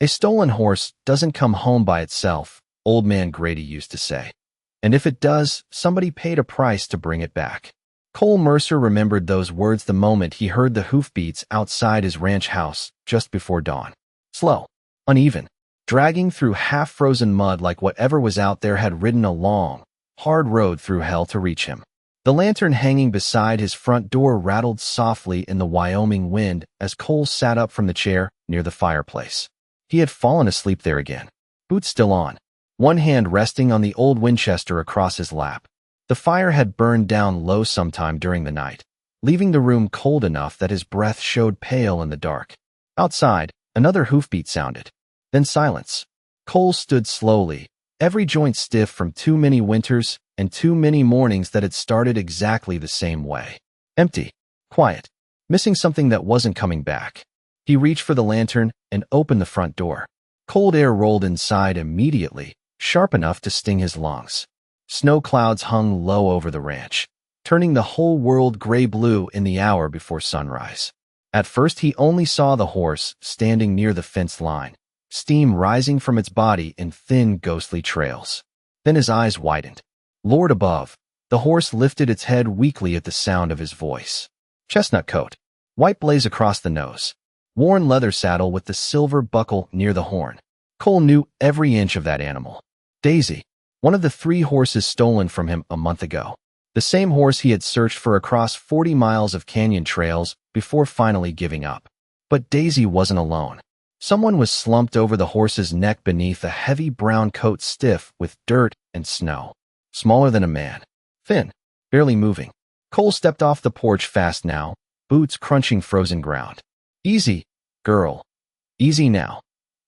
A stolen horse doesn't come home by itself, Old Man Grady used to say. And if it does, somebody paid a price to bring it back. Cole Mercer remembered those words the moment he heard the hoofbeats outside his ranch house just before dawn. Slow, uneven, dragging through half-frozen mud like whatever was out there had ridden a long, hard road through hell to reach him. The lantern hanging beside his front door rattled softly in the Wyoming wind as Cole sat up from the chair near the fireplace. He had fallen asleep there again, boots still on, one hand resting on the old Winchester across his lap. The fire had burned down low sometime during the night, leaving the room cold enough that his breath showed pale in the dark. Outside, another hoofbeat sounded. Then silence. Cole stood slowly, every joint stiff from too many winters and too many mornings that had started exactly the same way. Empty, quiet, missing something that wasn't coming back. He reached for the lantern and opened the front door. Cold air rolled inside immediately, sharp enough to sting his lungs. Snow clouds hung low over the ranch, turning the whole world gray-blue in the hour before sunrise. At first he only saw the horse standing near the fence line, steam rising from its body in thin, ghostly trails. Then his eyes widened. Lord above, the horse lifted its head weakly at the sound of his voice. Chestnut coat, white blaze across the nose, worn leather saddle with the silver buckle near the horn. Cole knew every inch of that animal. Daisy, one of the 3 horses stolen from him a month ago. The same horse he had searched for across 40 miles of canyon trails before finally giving up. But Daisy wasn't alone. Someone was slumped over the horse's neck beneath a heavy brown coat stiff with dirt and snow. Smaller than a man. Thin, barely moving. Cole stepped off the porch fast now, boots crunching frozen ground. Easy, girl. Easy now.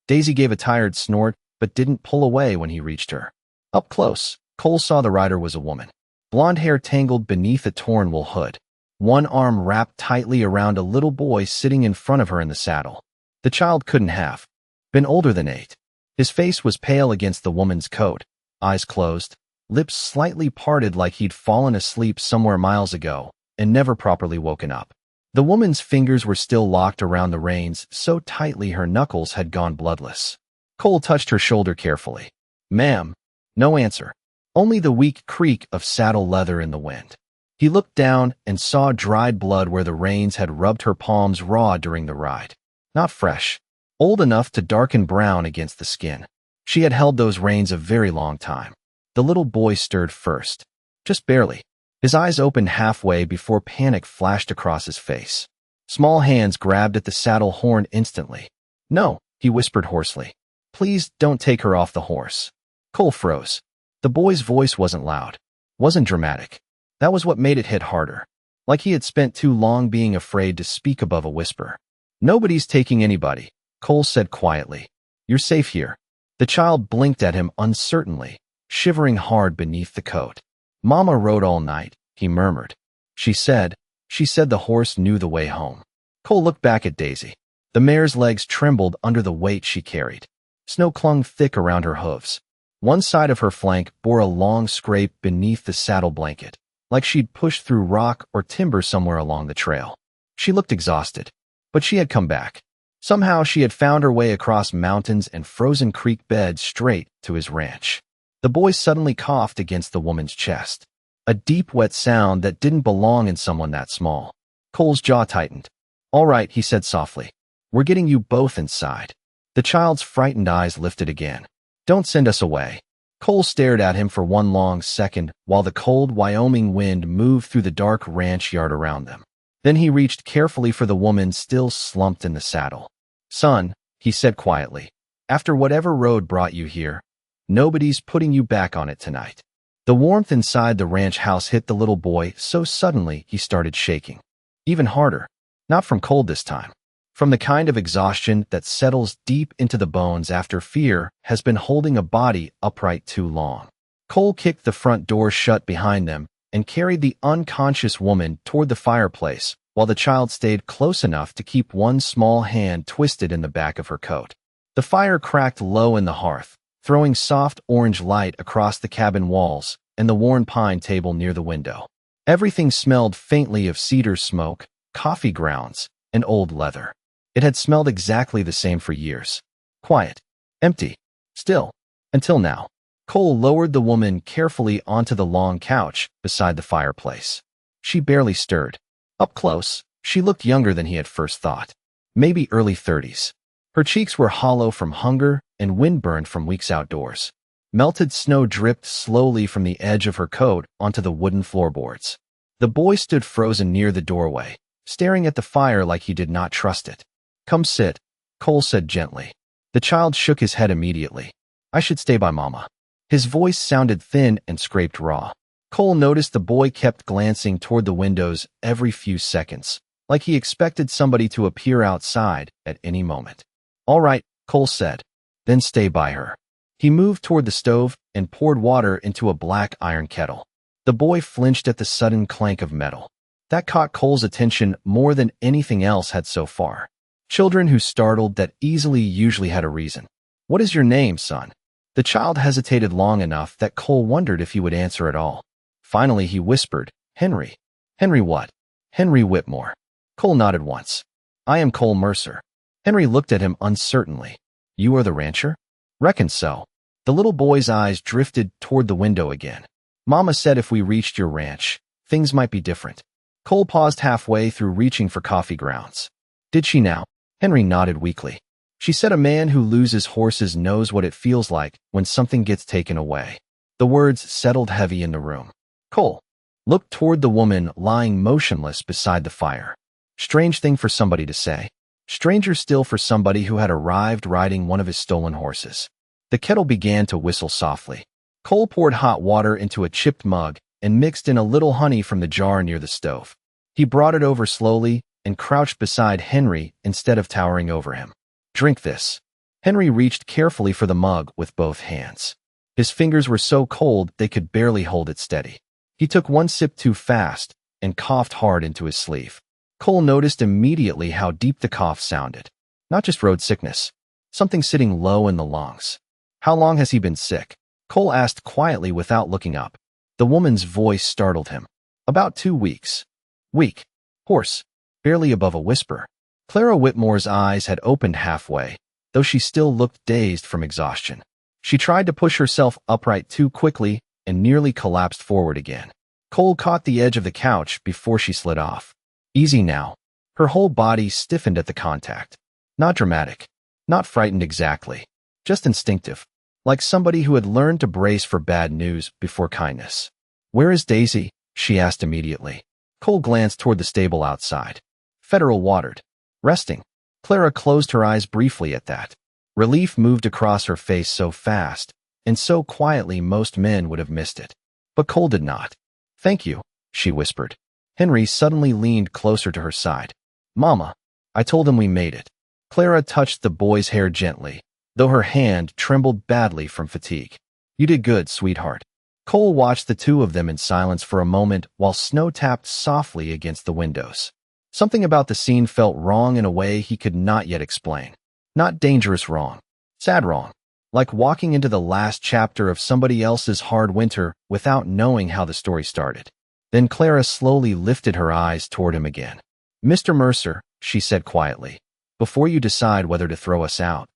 Daisy gave a tired snort, but didn't pull away when he reached her. Up close, Cole saw the rider was a woman. Blonde hair tangled beneath a torn wool hood. One arm wrapped tightly around a little boy sitting in front of her in the saddle. The child couldn't have been older than 8. His face was pale against the woman's coat, eyes closed, lips slightly parted like he'd fallen asleep somewhere miles ago and never properly woken up. The woman's fingers were still locked around the reins so tightly her knuckles had gone bloodless. Cole touched her shoulder carefully. "Ma'am." No answer. Only the weak creak of saddle leather in the wind. He looked down and saw dried blood where the reins had rubbed her palms raw during the ride. Not fresh. Old enough to darken brown against the skin. She had held those reins a very long time. The little boy stirred first. Just barely. His eyes opened halfway before panic flashed across his face. Small hands grabbed at the saddle horn instantly. "No," he whispered hoarsely. "Please don't take her off the horse." Cole froze. The boy's voice wasn't loud, wasn't dramatic. That was what made it hit harder. Like he had spent too long being afraid to speak above a whisper. "Nobody's taking anybody," Cole said quietly. "You're safe here." The child blinked at him uncertainly, shivering hard beneath the coat. "Mama rode all night," he murmured. She said the horse knew the way home." Cole looked back at Daisy. The mare's legs trembled under the weight she carried. Snow clung thick around her hooves. One side of her flank bore a long scrape beneath the saddle blanket, like she'd pushed through rock or timber somewhere along the trail. She looked exhausted, but she had come back. Somehow she had found her way across mountains and frozen creek beds straight to his ranch. The boy suddenly coughed against the woman's chest. A deep, wet sound that didn't belong in someone that small. Cole's jaw tightened. "All right," he said softly. "We're getting you both inside." The child's frightened eyes lifted again. "Don't send us away." Cole stared at him for one long second while the cold Wyoming wind moved through the dark ranch yard around them. Then he reached carefully for the woman still slumped in the saddle. "Son," he said quietly, "after whatever road brought you here, nobody's putting you back on it tonight." The warmth inside the ranch house hit the little boy so suddenly he started shaking. Even harder. Not from cold this time. From the kind of exhaustion that settles deep into the bones after fear has been holding a body upright too long. Cole kicked the front door shut behind them and carried the unconscious woman toward the fireplace while the child stayed close enough to keep one small hand twisted in the back of her coat. The fire cracked low in the hearth, throwing soft orange light across the cabin walls and the worn pine table near the window. Everything smelled faintly of cedar smoke, coffee grounds, and old leather. It had smelled exactly the same for years. Quiet. Empty. Still. Until now. Cole lowered the woman carefully onto the long couch beside the fireplace. She barely stirred. Up close, she looked younger than he had first thought. Maybe early 30s. Her cheeks were hollow from hunger and windburned from weeks outdoors. Melted snow dripped slowly from the edge of her coat onto the wooden floorboards. The boy stood frozen near the doorway, staring at the fire like he did not trust it. Come sit, Cole said gently. The child shook his head immediately. I should stay by Mama. His voice sounded thin and scraped raw. Cole noticed the boy kept glancing toward the windows every few seconds, like he expected somebody to appear outside at any moment. All right, Cole said. Then stay by her. He moved toward the stove and poured water into a black iron kettle. The boy flinched at the sudden clank of metal. That caught Cole's attention more than anything else had so far. Children who startled that easily usually had a reason. What is your name, son? The child hesitated long enough that Cole wondered if he would answer at all. Finally, he whispered, Henry. Henry what? Henry Whitmore. Cole nodded once. I am Cole Mercer. Henry looked at him uncertainly. You are the rancher? Reckon so. The little boy's eyes drifted toward the window again. Mama said if we reached your ranch, things might be different. Cole paused halfway through reaching for coffee grounds. Did she now? Henry nodded weakly. She said a man who loses horses knows what it feels like when something gets taken away. The words settled heavy in the room. Cole looked toward the woman lying motionless beside the fire. Strange thing for somebody to say. Stranger still for somebody who had arrived riding one of his stolen horses. The kettle began to whistle softly. Cole poured hot water into a chipped mug and mixed in a little honey from the jar near the stove. He brought it over slowly and crouched beside Henry instead of towering over him. Drink this. Henry reached carefully for the mug with both hands. His fingers were so cold they could barely hold it steady. He took one sip too fast and coughed hard into his sleeve. Cole noticed immediately how deep the cough sounded. Not just road sickness. Something sitting low in the lungs. How long has he been sick? Cole asked quietly without looking up. The woman's voice startled him. About 2 weeks. Weak. Hoarse. Barely above a whisper. Clara Whitmore's eyes had opened halfway, though she still looked dazed from exhaustion. She tried to push herself upright too quickly and nearly collapsed forward again. Cole caught the edge of the couch before she slid off. Easy now. Her whole body stiffened at the contact. Not dramatic. Not frightened exactly. Just instinctive. Like somebody who had learned to brace for bad news before kindness. Where is Daisy? She asked immediately. Cole glanced toward the stable outside. Federal watered. Resting. Clara closed her eyes briefly at that. Relief moved across her face so fast, and so quietly most men would have missed it. But Cole did not. Thank you, she whispered. Henry suddenly leaned closer to her side. Mama, I told him we made it. Clara touched the boy's hair gently, though her hand trembled badly from fatigue. You did good, sweetheart. Cole watched the two of them in silence for a moment while snow tapped softly against the windows. Something about the scene felt wrong in a way he could not yet explain. Not dangerous wrong. Sad wrong. Like walking into the last chapter of somebody else's hard winter without knowing how the story started. Then Clara slowly lifted her eyes toward him again. Mr. Mercer, she said quietly, before you decide whether to throw us out,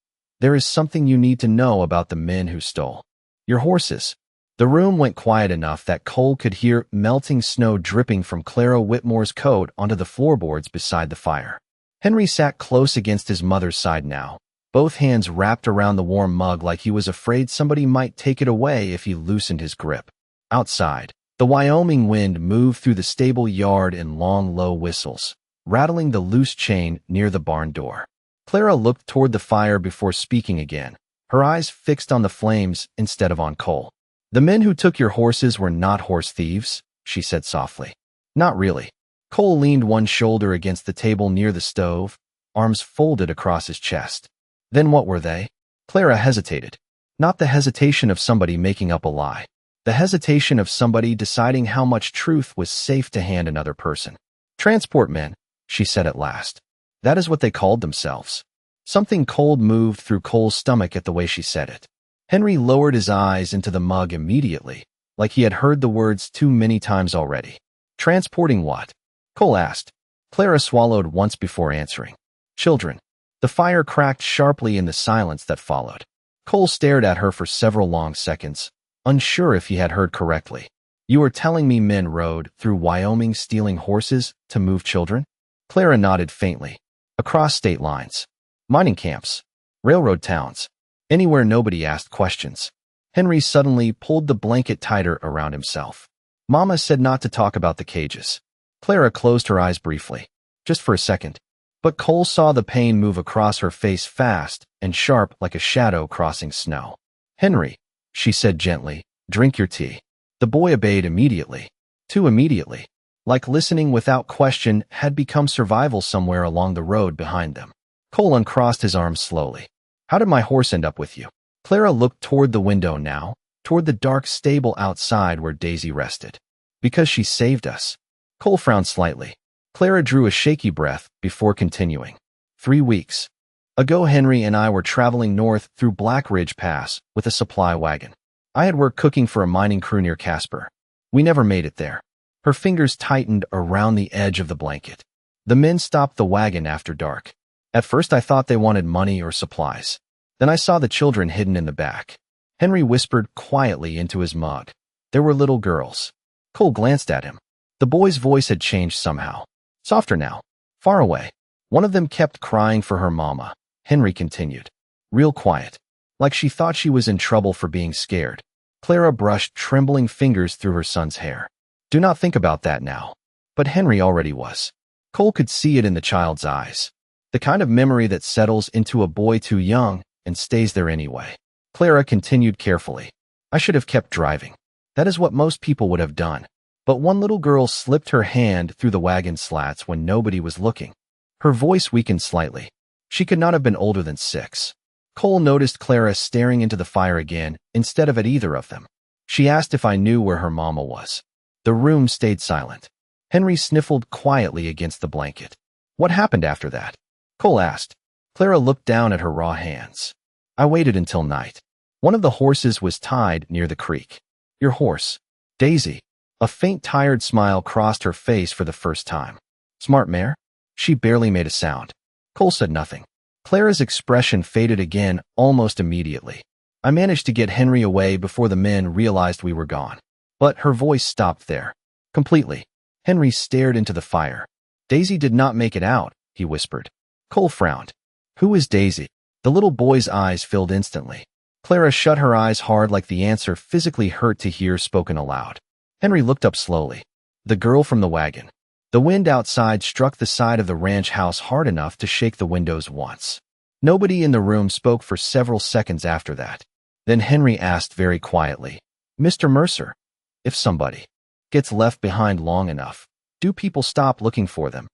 there is something you need to know about the men who stole your horses. The room went quiet enough that Cole could hear melting snow dripping from Clara Whitmore's coat onto the floorboards beside the fire. Henry sat close against his mother's side now, both hands wrapped around the warm mug like he was afraid somebody might take it away if he loosened his grip. Outside, the Wyoming wind moved through the stable yard in long, low whistles, rattling the loose chain near the barn door. Clara looked toward the fire before speaking again, her eyes fixed on the flames instead of on Cole. The men who took your horses were not horse thieves, she said softly. Not really. Cole leaned one shoulder against the table near the stove, arms folded across his chest. Then what were they? Clara hesitated. Not the hesitation of somebody making up a lie. The hesitation of somebody deciding how much truth was safe to hand another person. Transport men, she said at last. That is what they called themselves. Something cold moved through Cole's stomach at the way she said it. Henry lowered his eyes into the mug immediately, like he had heard the words too many times already. Transporting what? Cole asked. Clara swallowed once before answering. Children. The fire cracked sharply in the silence that followed. Cole stared at her for several long seconds, unsure if he had heard correctly. You are telling me men rode through Wyoming stealing horses to move children? Clara nodded faintly. Across state lines. Mining camps. Railroad towns. Anywhere nobody asked questions. Henry suddenly pulled the blanket tighter around himself. Mama said not to talk about the cages. Clara closed her eyes briefly. Just for a second. But Cole saw the pain move across her face fast and sharp like a shadow crossing snow. Henry, she said gently, drink your tea. The boy obeyed immediately. Too immediately. Like listening without question had become survival somewhere along the road behind them. Cole uncrossed his arms slowly. How did my horse end up with you? Clara looked toward the window now, toward the dark stable outside where Daisy rested. Because she saved us. Cole frowned slightly. Clara drew a shaky breath before continuing. 3 weeks ago, Henry and I were traveling north through Black Ridge Pass with a supply wagon. I had worked cooking for a mining crew near Casper. We never made it there. Her fingers tightened around the edge of the blanket. The men stopped the wagon after dark. At first I thought they wanted money or supplies. Then I saw the children hidden in the back. Henry whispered quietly into his mug. There were little girls. Cole glanced at him. The boy's voice had changed somehow. Softer now. Far away. One of them kept crying for her mama. Henry continued. Real quiet. Like she thought she was in trouble for being scared. Clara brushed trembling fingers through her son's hair. Do not think about that now. But Henry already was. Cole could see it in the child's eyes. The kind of memory that settles into a boy too young and stays there anyway. Clara continued carefully. I should have kept driving. That is what most people would have done. But one little girl slipped her hand through the wagon slats when nobody was looking. Her voice weakened slightly. She could not have been older than 6. Cole noticed Clara staring into the fire again instead of at either of them. She asked if I knew where her mama was. The room stayed silent. Henry sniffled quietly against the blanket. What happened after that? Cole asked. Clara looked down at her raw hands. I waited until night. One of the horses was tied near the creek. Your horse. Daisy. A faint, tired smile crossed her face for the first time. Smart mare? She barely made a sound. Cole said nothing. Clara's expression faded again almost immediately. I managed to get Henry away before the men realized we were gone. But her voice stopped there. Completely. Henry stared into the fire. Daisy did not make it out, he whispered. Cole frowned. Who is Daisy? The little boy's eyes filled instantly. Clara shut her eyes hard like the answer physically hurt to hear spoken aloud. Henry looked up slowly. The girl from the wagon. The wind outside struck the side of the ranch house hard enough to shake the windows once. Nobody in the room spoke for several seconds after that. Then Henry asked very quietly, Mr. Mercer, if somebody gets left behind long enough, do people stop looking for them?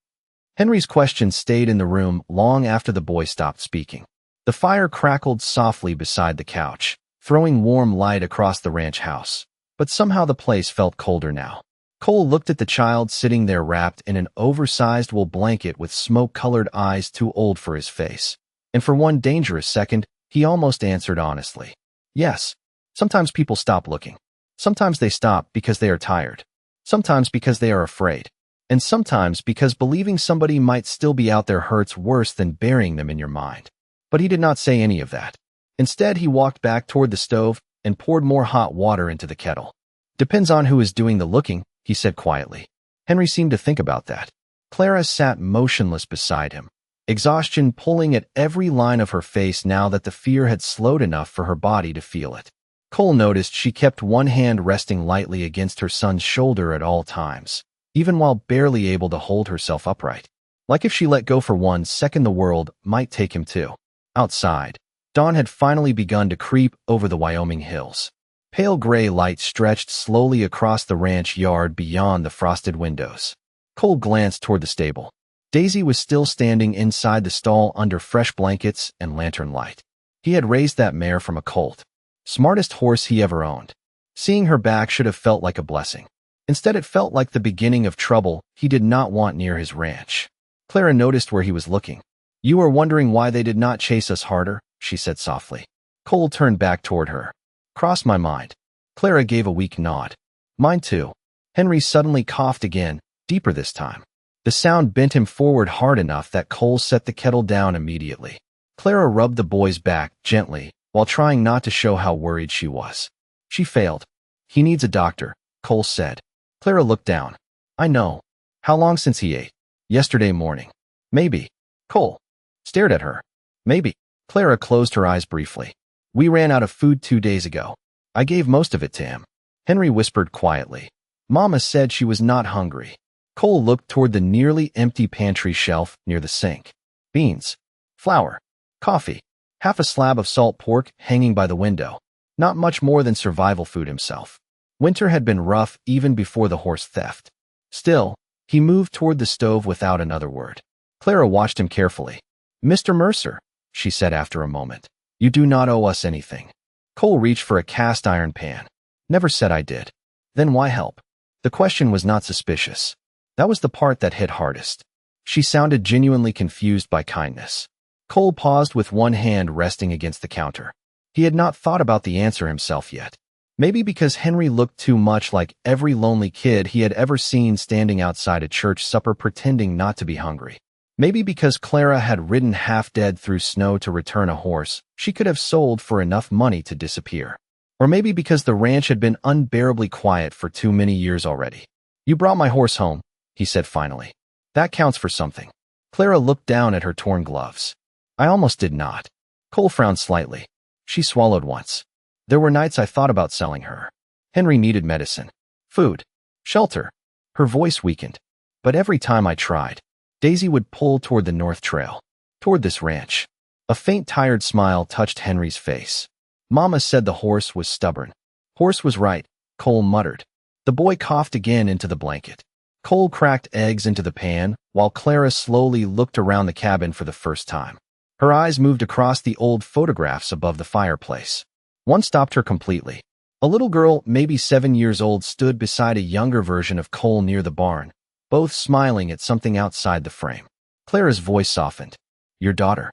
Henry's question stayed in the room long after the boy stopped speaking. The fire crackled softly beside the couch, throwing warm light across the ranch house. But somehow the place felt colder now. Cole looked at the child sitting there wrapped in an oversized wool blanket with smoke-colored eyes too old for his face. And for one dangerous second, he almost answered honestly. Yes, sometimes people stop looking. Sometimes they stop because they are tired. Sometimes because they are afraid. And sometimes because believing somebody might still be out there hurts worse than burying them in your mind. But he did not say any of that. Instead, he walked back toward the stove and poured more hot water into the kettle. Depends on who is doing the looking, he said quietly. Henry seemed to think about that. Clara sat motionless beside him, exhaustion pulling at every line of her face now that the fear had slowed enough for her body to feel it. Cole noticed she kept one hand resting lightly against her son's shoulder at all times, even while barely able to hold herself upright. Like if she let go for 1 second the world might take him too. Outside, dawn had finally begun to creep over the Wyoming hills. Pale gray light stretched slowly across the ranch yard beyond the frosted windows. Cole glanced toward the stable. Daisy was still standing inside the stall under fresh blankets and lantern light. He had raised that mare from a colt. Smartest horse he ever owned. Seeing her back should have felt like a blessing. Instead, it felt like the beginning of trouble he did not want near his ranch. Clara noticed where he was looking. You are wondering why they did not chase us harder, she said softly. Cole turned back toward her. Crossed my mind. Clara gave a weak nod. Mine too. Henry suddenly coughed again, deeper this time. The sound bent him forward hard enough that Cole set the kettle down immediately. Clara rubbed the boy's back gently while trying not to show how worried she was. She failed. "He needs a doctor," Cole said. Clara looked down. "I know. How long since he ate?" "Yesterday morning." "Maybe." Cole stared at her. "Maybe." Clara closed her eyes briefly. "We ran out of food 2 days ago. I gave most of it to him." Henry whispered quietly. "Mama said she was not hungry." Cole looked toward the nearly empty pantry shelf near the sink. Beans, flour, coffee, half a slab of salt pork hanging by the window. Not much more than survival food himself. Winter had been rough even before the horse theft. Still, he moved toward the stove without another word. Clara watched him carefully. "Mr. Mercer," she said after a moment, "you do not owe us anything." Cole reached for a cast iron pan. "Never said I did." "Then why help?" The question was not suspicious. That was the part that hit hardest. She sounded genuinely confused by kindness. Cole paused with one hand resting against the counter. He had not thought about the answer himself yet. Maybe because Henry looked too much like every lonely kid he had ever seen standing outside a church supper pretending not to be hungry. Maybe because Clara had ridden half-dead through snow to return a horse she could have sold for enough money to disappear. Or maybe because the ranch had been unbearably quiet for too many years already. "You brought my horse home," he said finally. "That counts for something." Clara looked down at her torn gloves. "I almost did not." Cole frowned slightly. She swallowed once. "There were nights I thought about selling her. Henry needed medicine, food, shelter." Her voice weakened. "But every time I tried, Daisy would pull toward the North Trail, toward this ranch." A faint, tired smile touched Henry's face. "Mama said the horse was stubborn." "Horse was right," Cole muttered. The boy coughed again into the blanket. Cole cracked eggs into the pan, while Clara slowly looked around the cabin for the first time. Her eyes moved across the old photographs above the fireplace. One stopped her completely. A little girl, maybe 7 years old, stood beside a younger version of Cole near the barn, both smiling at something outside the frame. Clara's voice softened. "Your daughter."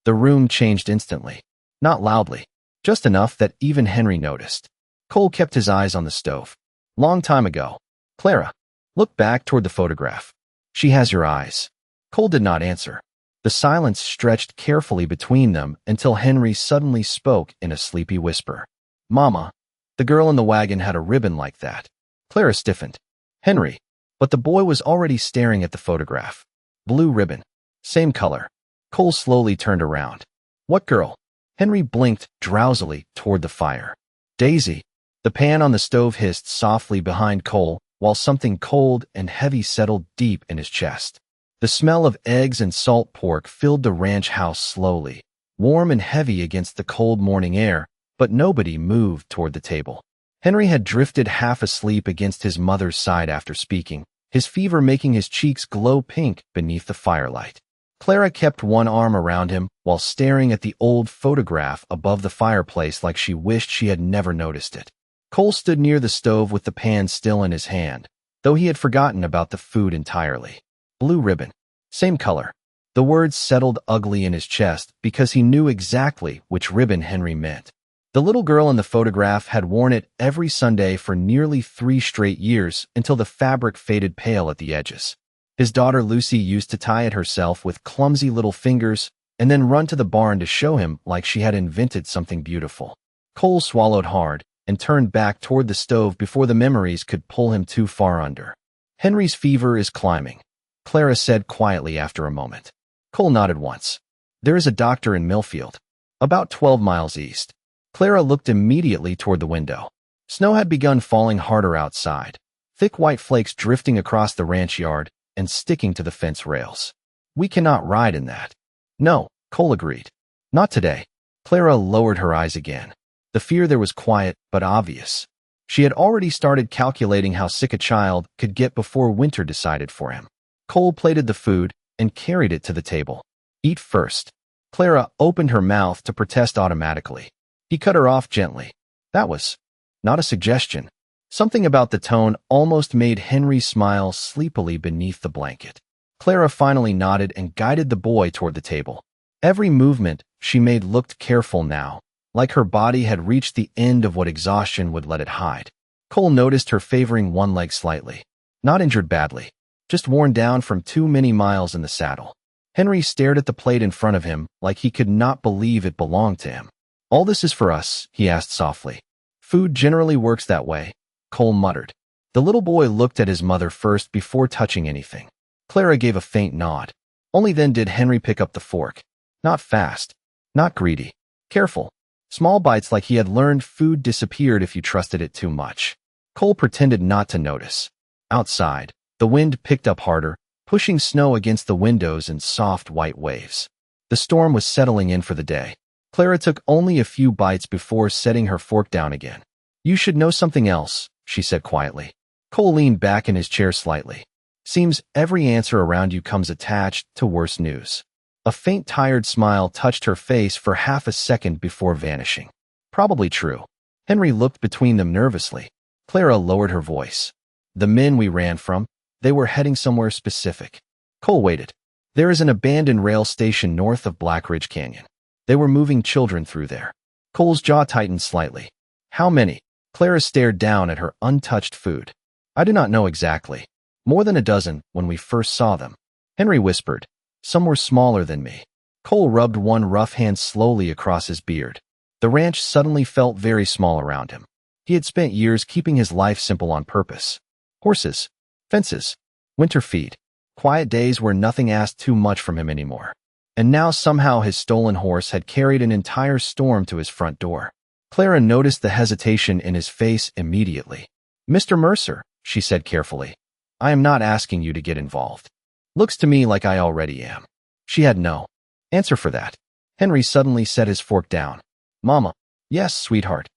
The room changed instantly. Not loudly, just enough that even Henry noticed. Cole kept his eyes on the stove. "Long time ago." "Clara, look back toward the photograph. She has your eyes." Cole did not answer. The silence stretched carefully between them until Henry suddenly spoke in a sleepy whisper. "Mama, the girl in the wagon had a ribbon like that." Clara stiffened. "Henry." But the boy was already staring at the photograph. "Blue ribbon. Same color." Cole slowly turned around. "What girl?" Henry blinked drowsily toward the fire. "Daisy." The pan on the stove hissed softly behind Cole, while something cold and heavy settled deep in his chest. The smell of eggs and salt pork filled the ranch house slowly, warm and heavy against the cold morning air, but nobody moved toward the table. Henry had drifted half asleep against his mother's side after speaking, his fever making his cheeks glow pink beneath the firelight. Clara kept one arm around him while staring at the old photograph above the fireplace like she wished she had never noticed it. Cole stood near the stove with the pan still in his hand, though he had forgotten about the food entirely. Blue ribbon. Same color. The words settled ugly in his chest because he knew exactly which ribbon Henry meant. The little girl in the photograph had worn it every Sunday for nearly 3 straight years until the fabric faded pale at the edges. His daughter Lucy used to tie it herself with clumsy little fingers and then run to the barn to show him like she had invented something beautiful. Cole swallowed hard and turned back toward the stove before the memories could pull him too far under. "Henry's fever is climbing," Clara said quietly after a moment. Cole nodded once. "There is a doctor in Millfield, about 12 miles east." Clara looked immediately toward the window. Snow had begun falling harder outside, thick white flakes drifting across the ranch yard and sticking to the fence rails. "We cannot ride in that." "No," Cole agreed. "Not today." Clara lowered her eyes again. The fear there was quiet but obvious. She had already started calculating how sick a child could get before winter decided for him. Cole plated the food and carried it to the table. "Eat first." Clara opened her mouth to protest automatically. He cut her off gently. That was not a suggestion. Something about the tone almost made Henry smile sleepily beneath the blanket. Clara finally nodded and guided the boy toward the table. Every movement she made looked careful now, like her body had reached the end of what exhaustion would let it hide. Cole noticed her favoring one leg slightly. Not injured badly. just worn down from too many miles in the saddle. Henry stared at the plate in front of him like he could not believe it belonged to him. "All this is for us?" he asked softly. "Food generally works that way," Cole muttered. The little boy looked at his mother first before touching anything. Clara gave a faint nod. Only then did Henry pick up the fork. Not fast, not greedy. Careful. Small bites like he had learned food disappeared if you trusted it too much. Cole pretended not to notice. Outside, the wind picked up harder, pushing snow against the windows in soft white waves. The storm was settling in for the day. Clara took only a few bites before setting her fork down again. "You should know something else," she said quietly. Cole leaned back in his chair slightly. "Seems every answer around you comes attached to worse news." A faint, tired smile touched her face for half a second before vanishing. "Probably true." Henry looked between them nervously. Clara lowered her voice. "The men we ran from, they were heading somewhere specific." Cole waited. "There is an abandoned rail station north of Black Ridge Canyon. They were moving children through there." Cole's jaw tightened slightly. "How many?" Clara stared down at her untouched food. "I do not know exactly. More than a dozen when we first saw them." Henry whispered. "Some were smaller than me." Cole rubbed one rough hand slowly across his beard. The ranch suddenly felt very small around him. He had spent years keeping his life simple on purpose. Horses, fences, winter feed, quiet days where nothing asked too much from him anymore. And now somehow his stolen horse had carried an entire storm to his front door. Clara noticed the hesitation in his face immediately. "Mr. Mercer," she said carefully, "I am not asking you to get involved. Looks to me like I already am." She had no answer for that. Henry suddenly set his fork down. "Mama." "Yes, sweetheart."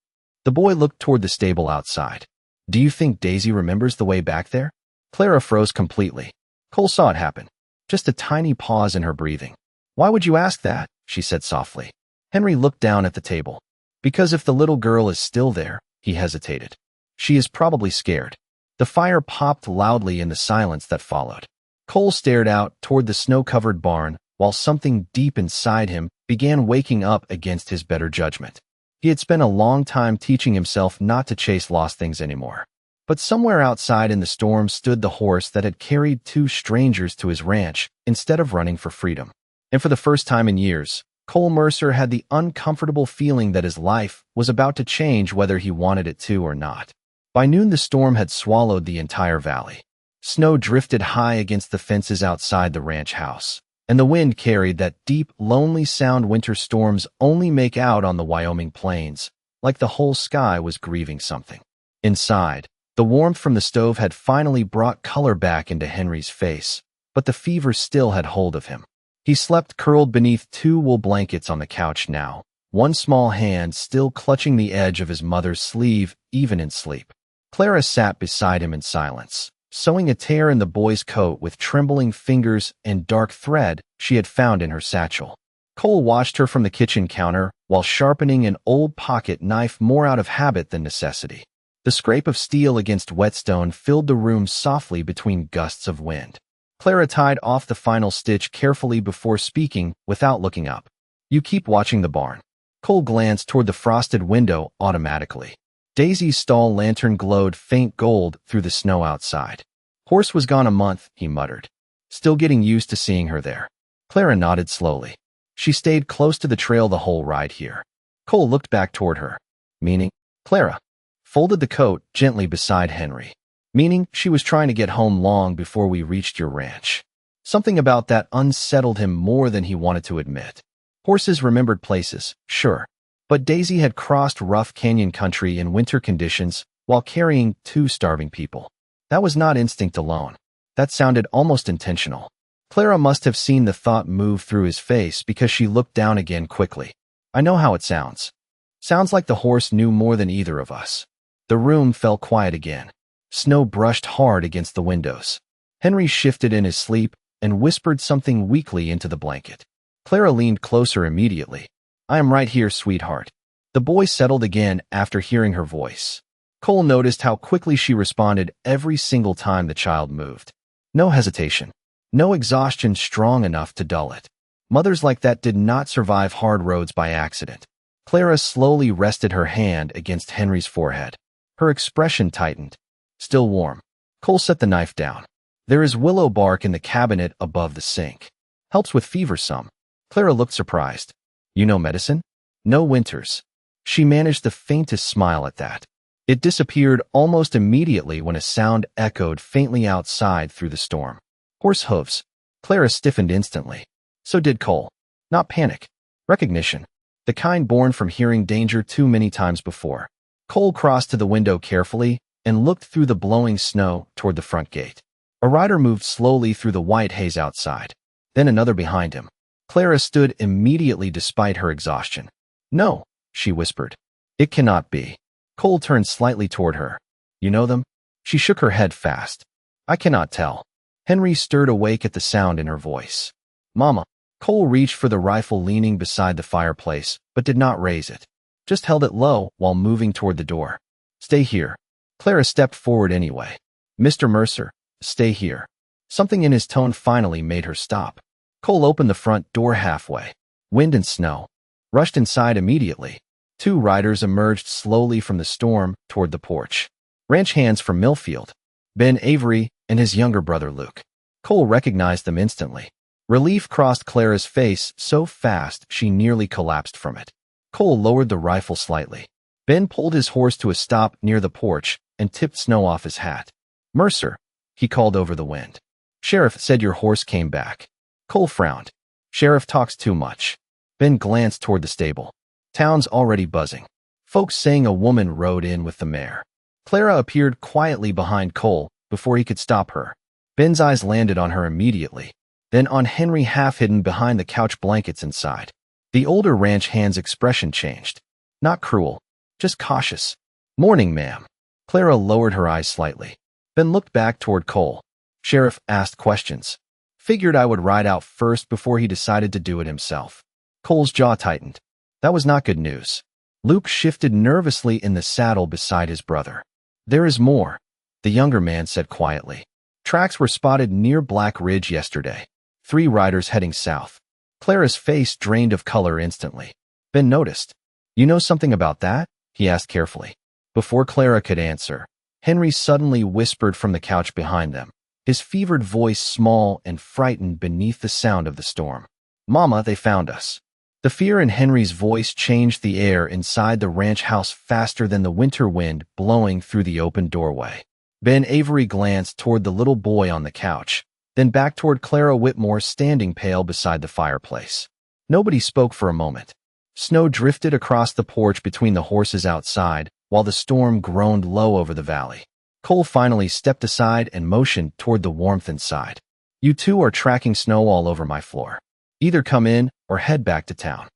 The boy looked toward the stable outside. "Do you think Daisy remembers the way back there?" Clara froze completely. Cole saw it happen. Just a tiny pause in her breathing. "Why would you ask that?" she said softly. Henry looked down at the table. "Because if the little girl is still there," he hesitated. "She is probably scared." The fire popped loudly in the silence that followed. Cole stared out toward the snow-covered barn while something deep inside him began waking up against his better judgment. He had spent a long time teaching himself not to chase lost things anymore. But somewhere outside in the storm stood the horse that had carried two strangers to his ranch instead of running for freedom. And for the first time in years, Cole Mercer had the uncomfortable feeling that his life was about to change whether he wanted it to or not. By noon, the storm had swallowed the entire valley. Snow drifted high against the fences outside the ranch house, and the wind carried that deep, lonely sound winter storms only make out on the Wyoming plains, like the whole sky was grieving something. Inside, the warmth from the stove had finally brought color back into Henry's face, but the fever still had hold of him. He slept curled beneath two wool blankets on the couch now, one small hand still clutching the edge of his mother's sleeve, even in sleep. Clara sat beside him in silence, sewing a tear in the boy's coat with trembling fingers and dark thread she had found in her satchel. Cole watched her from the kitchen counter while sharpening an old pocket knife more out of habit than necessity. The scrape of steel against whetstone filled the room softly between gusts of wind. Clara tied off the final stitch carefully before speaking without looking up. "You keep watching the barn." Cole glanced toward the frosted window automatically. Daisy's stall lantern glowed faint gold through the snow outside. "Horse was gone a month," he muttered. "Still getting used to seeing her there." Clara nodded slowly. "She stayed close to the trail the whole ride here." Cole looked back toward her. "Meaning?" Clara folded the coat gently beside Henry. "Meaning she was trying to get home long before we reached your ranch." Something about that unsettled him more than he wanted to admit. Horses remembered places, sure. But Daisy had crossed rough canyon country in winter conditions while carrying two starving people. That was not instinct alone. That sounded almost intentional. Clara must have seen the thought move through his face because she looked down again quickly. "I know how it sounds. Sounds like the horse knew more than either of us." The room fell quiet again. Snow brushed hard against the windows. Henry shifted in his sleep and whispered something weakly into the blanket. Clara leaned closer immediately. "I am right here, sweetheart." The boy settled again after hearing her voice. Cole noticed how quickly she responded every single time the child moved. No hesitation. No exhaustion strong enough to dull it. Mothers like that did not survive hard roads by accident. Clara slowly rested her hand against Henry's forehead. Her expression tightened. "Still warm." Cole set the knife down. There is willow bark in the cabinet above the sink. Helps with fever some. Clara looked surprised. You know medicine? No, Winters. She managed the faintest smile at that. It disappeared almost immediately when a sound echoed faintly outside through the storm. Horse hooves. Clara stiffened instantly. So did Cole. Not panic. Recognition. The kind born from hearing danger too many times before. Cole crossed to the window carefully and looked through the blowing snow toward the front gate. A rider moved slowly through the white haze outside. Then another behind him. Clara stood immediately despite her exhaustion. No, she whispered. It cannot be. Cole turned slightly toward her. You know them? She shook her head fast. I cannot tell. Henry stirred awake at the sound in her voice. Mama. Cole reached for the rifle leaning beside the fireplace, but did not raise it. Just held it low while moving toward the door. Stay here. Clara stepped forward anyway. Mr. Mercer, stay here. Something in his tone finally made her stop. Cole opened the front door halfway. Wind and snow. Rushed inside immediately. Two riders emerged slowly from the storm toward the porch. Ranch hands from Millfield. Ben Avery and his younger brother Luke. Cole recognized them instantly. Relief crossed Clara's face so fast she nearly collapsed from it. Cole lowered the rifle slightly. Ben pulled his horse to a stop near the porch and tipped snow off his hat. Mercer, he called over the wind. Sheriff said your horse came back. Cole frowned. Sheriff talks too much. Ben glanced toward the stable. Town's already buzzing. Folks saying a woman rode in with the mare. Clara appeared quietly behind Cole before he could stop her. Ben's eyes landed on her immediately, then on Henry half hidden behind the couch blankets inside. The older ranch hand's expression changed. Not cruel, just cautious. Morning, ma'am. Clara lowered her eyes slightly. Ben looked back toward Cole. Sheriff asked questions. Figured I would ride out first before he decided to do it himself. Cole's jaw tightened. That was not good news. Luke shifted nervously in the saddle beside his brother. There is more, the younger man said quietly. Tracks were spotted near Black Ridge yesterday. 3 riders heading south. Clara's face drained of color instantly. Ben noticed. You know something about that? He asked carefully. Before Clara could answer, Henry suddenly whispered from the couch behind them, his fevered voice small and frightened beneath the sound of the storm. Mama, they found us. The fear in Henry's voice changed the air inside the ranch house faster than the winter wind blowing through the open doorway. Ben Avery glanced toward the little boy on the couch, then back toward Clara Whitmore standing pale beside the fireplace. Nobody spoke for a moment. Snow drifted across the porch between the horses outside, while the storm groaned low over the valley. Cole finally stepped aside and motioned toward the warmth inside. You two are tracking snow all over my floor. Either come in or head back to town.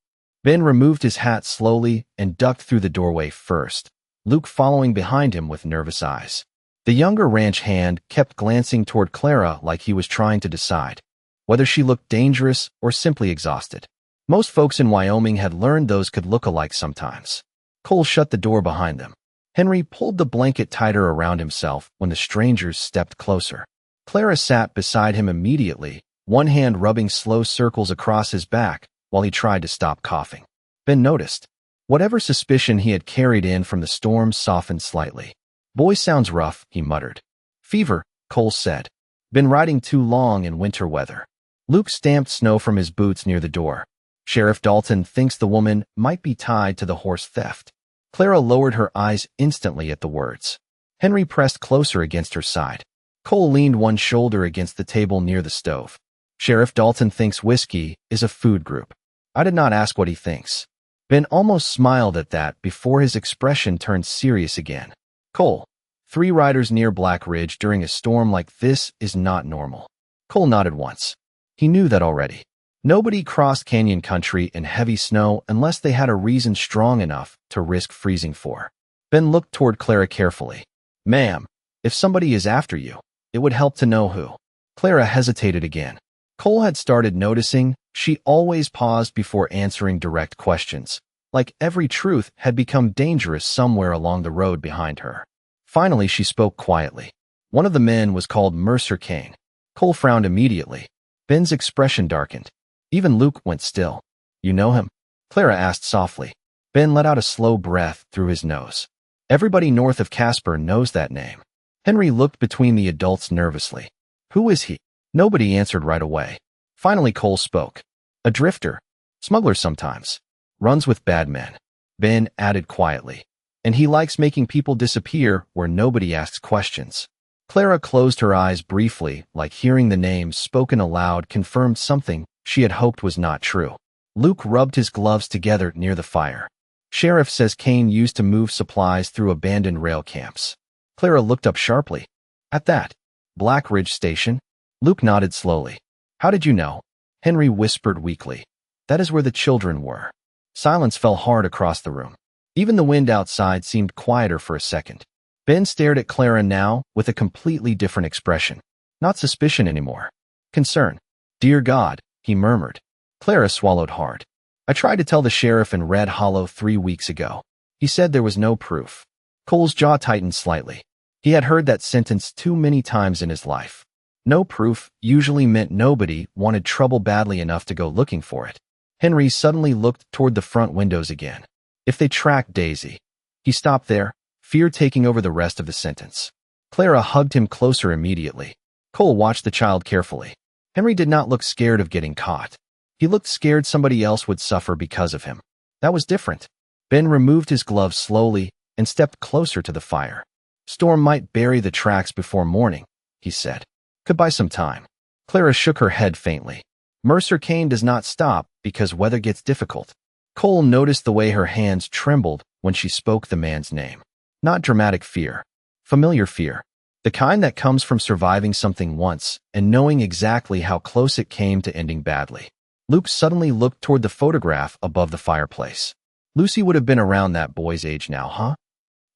Ben removed his hat slowly and ducked through the doorway first, Luke following behind him with nervous eyes. The younger ranch hand kept glancing toward Clara like he was trying to decide whether she looked dangerous or simply exhausted. Most folks in Wyoming had learned those could look alike sometimes. Cole shut the door behind them. Henry pulled the blanket tighter around himself when the strangers stepped closer. Clara sat beside him immediately, one hand rubbing slow circles across his back while he tried to stop coughing. Ben noticed. Whatever suspicion he had carried in from the storm softened slightly. Boy sounds rough, he muttered. Fever, Cole said. Been riding too long in winter weather. Luke stamped snow from his boots near the door. Sheriff Dalton thinks the woman might be tied to the horse theft. Clara lowered her eyes instantly at the words. Henry pressed closer against her side. Cole leaned one shoulder against the table near the stove. Sheriff Dalton thinks whiskey is a food group. I did not ask what he thinks. Ben almost smiled at that before his expression turned serious again. Cole, 3 riders near Black Ridge during a storm like this is not normal. Cole nodded once. He knew that already. Nobody crossed canyon country in heavy snow unless they had a reason strong enough to risk freezing for. Ben looked toward Clara carefully. Ma'am, if somebody is after you, it would help to know who. Clara hesitated again. Cole had started noticing she always paused before answering direct questions, like every truth had become dangerous somewhere along the road behind her. Finally, she spoke quietly. One of the men was called Mercer Kane. Cole frowned immediately. Ben's expression darkened. Even Luke went still. You know him? Clara asked softly. Ben let out a slow breath through his nose. Everybody north of Casper knows that name. Henry looked between the adults nervously. Who is he? Nobody answered right away. Finally, Cole spoke. A drifter. Smuggler sometimes. Runs with bad men. Ben added quietly. And he likes making people disappear where nobody asks questions. Clara closed her eyes briefly, like hearing the name spoken aloud confirmed something she had hoped was not true. Luke rubbed his gloves together near the fire. Sheriff says Kane used to move supplies through abandoned rail camps. Clara looked up sharply. At that. Black Ridge Station? Luke nodded slowly. How did you know? Henry whispered weakly. That is where the children were. Silence fell hard across the room. Even the wind outside seemed quieter for a second. Ben stared at Clara now with a completely different expression. Not suspicion anymore. Concern. Dear God, he murmured. Clara swallowed hard. I tried to tell the sheriff in Red Hollow 3 weeks ago. He said there was no proof. Cole's jaw tightened slightly. He had heard that sentence too many times in his life. No proof usually meant nobody wanted trouble badly enough to go looking for it. Henry suddenly looked toward the front windows again. If they tracked Daisy. He stopped there, fear taking over the rest of the sentence. Clara hugged him closer immediately. Cole watched the child carefully. Henry did not look scared of getting caught. He looked scared somebody else would suffer because of him. That was different. Ben removed his gloves slowly and stepped closer to the fire. Storm might bury the tracks before morning, he said. Could buy some time. Clara shook her head faintly. Mercer Kane does not stop because weather gets difficult. Cole noticed the way her hands trembled when she spoke the man's name. Not dramatic fear. Familiar fear. The kind that comes from surviving something once and knowing exactly how close it came to ending badly. Luke suddenly looked toward the photograph above the fireplace. Lucy would have been around that boy's age now, huh?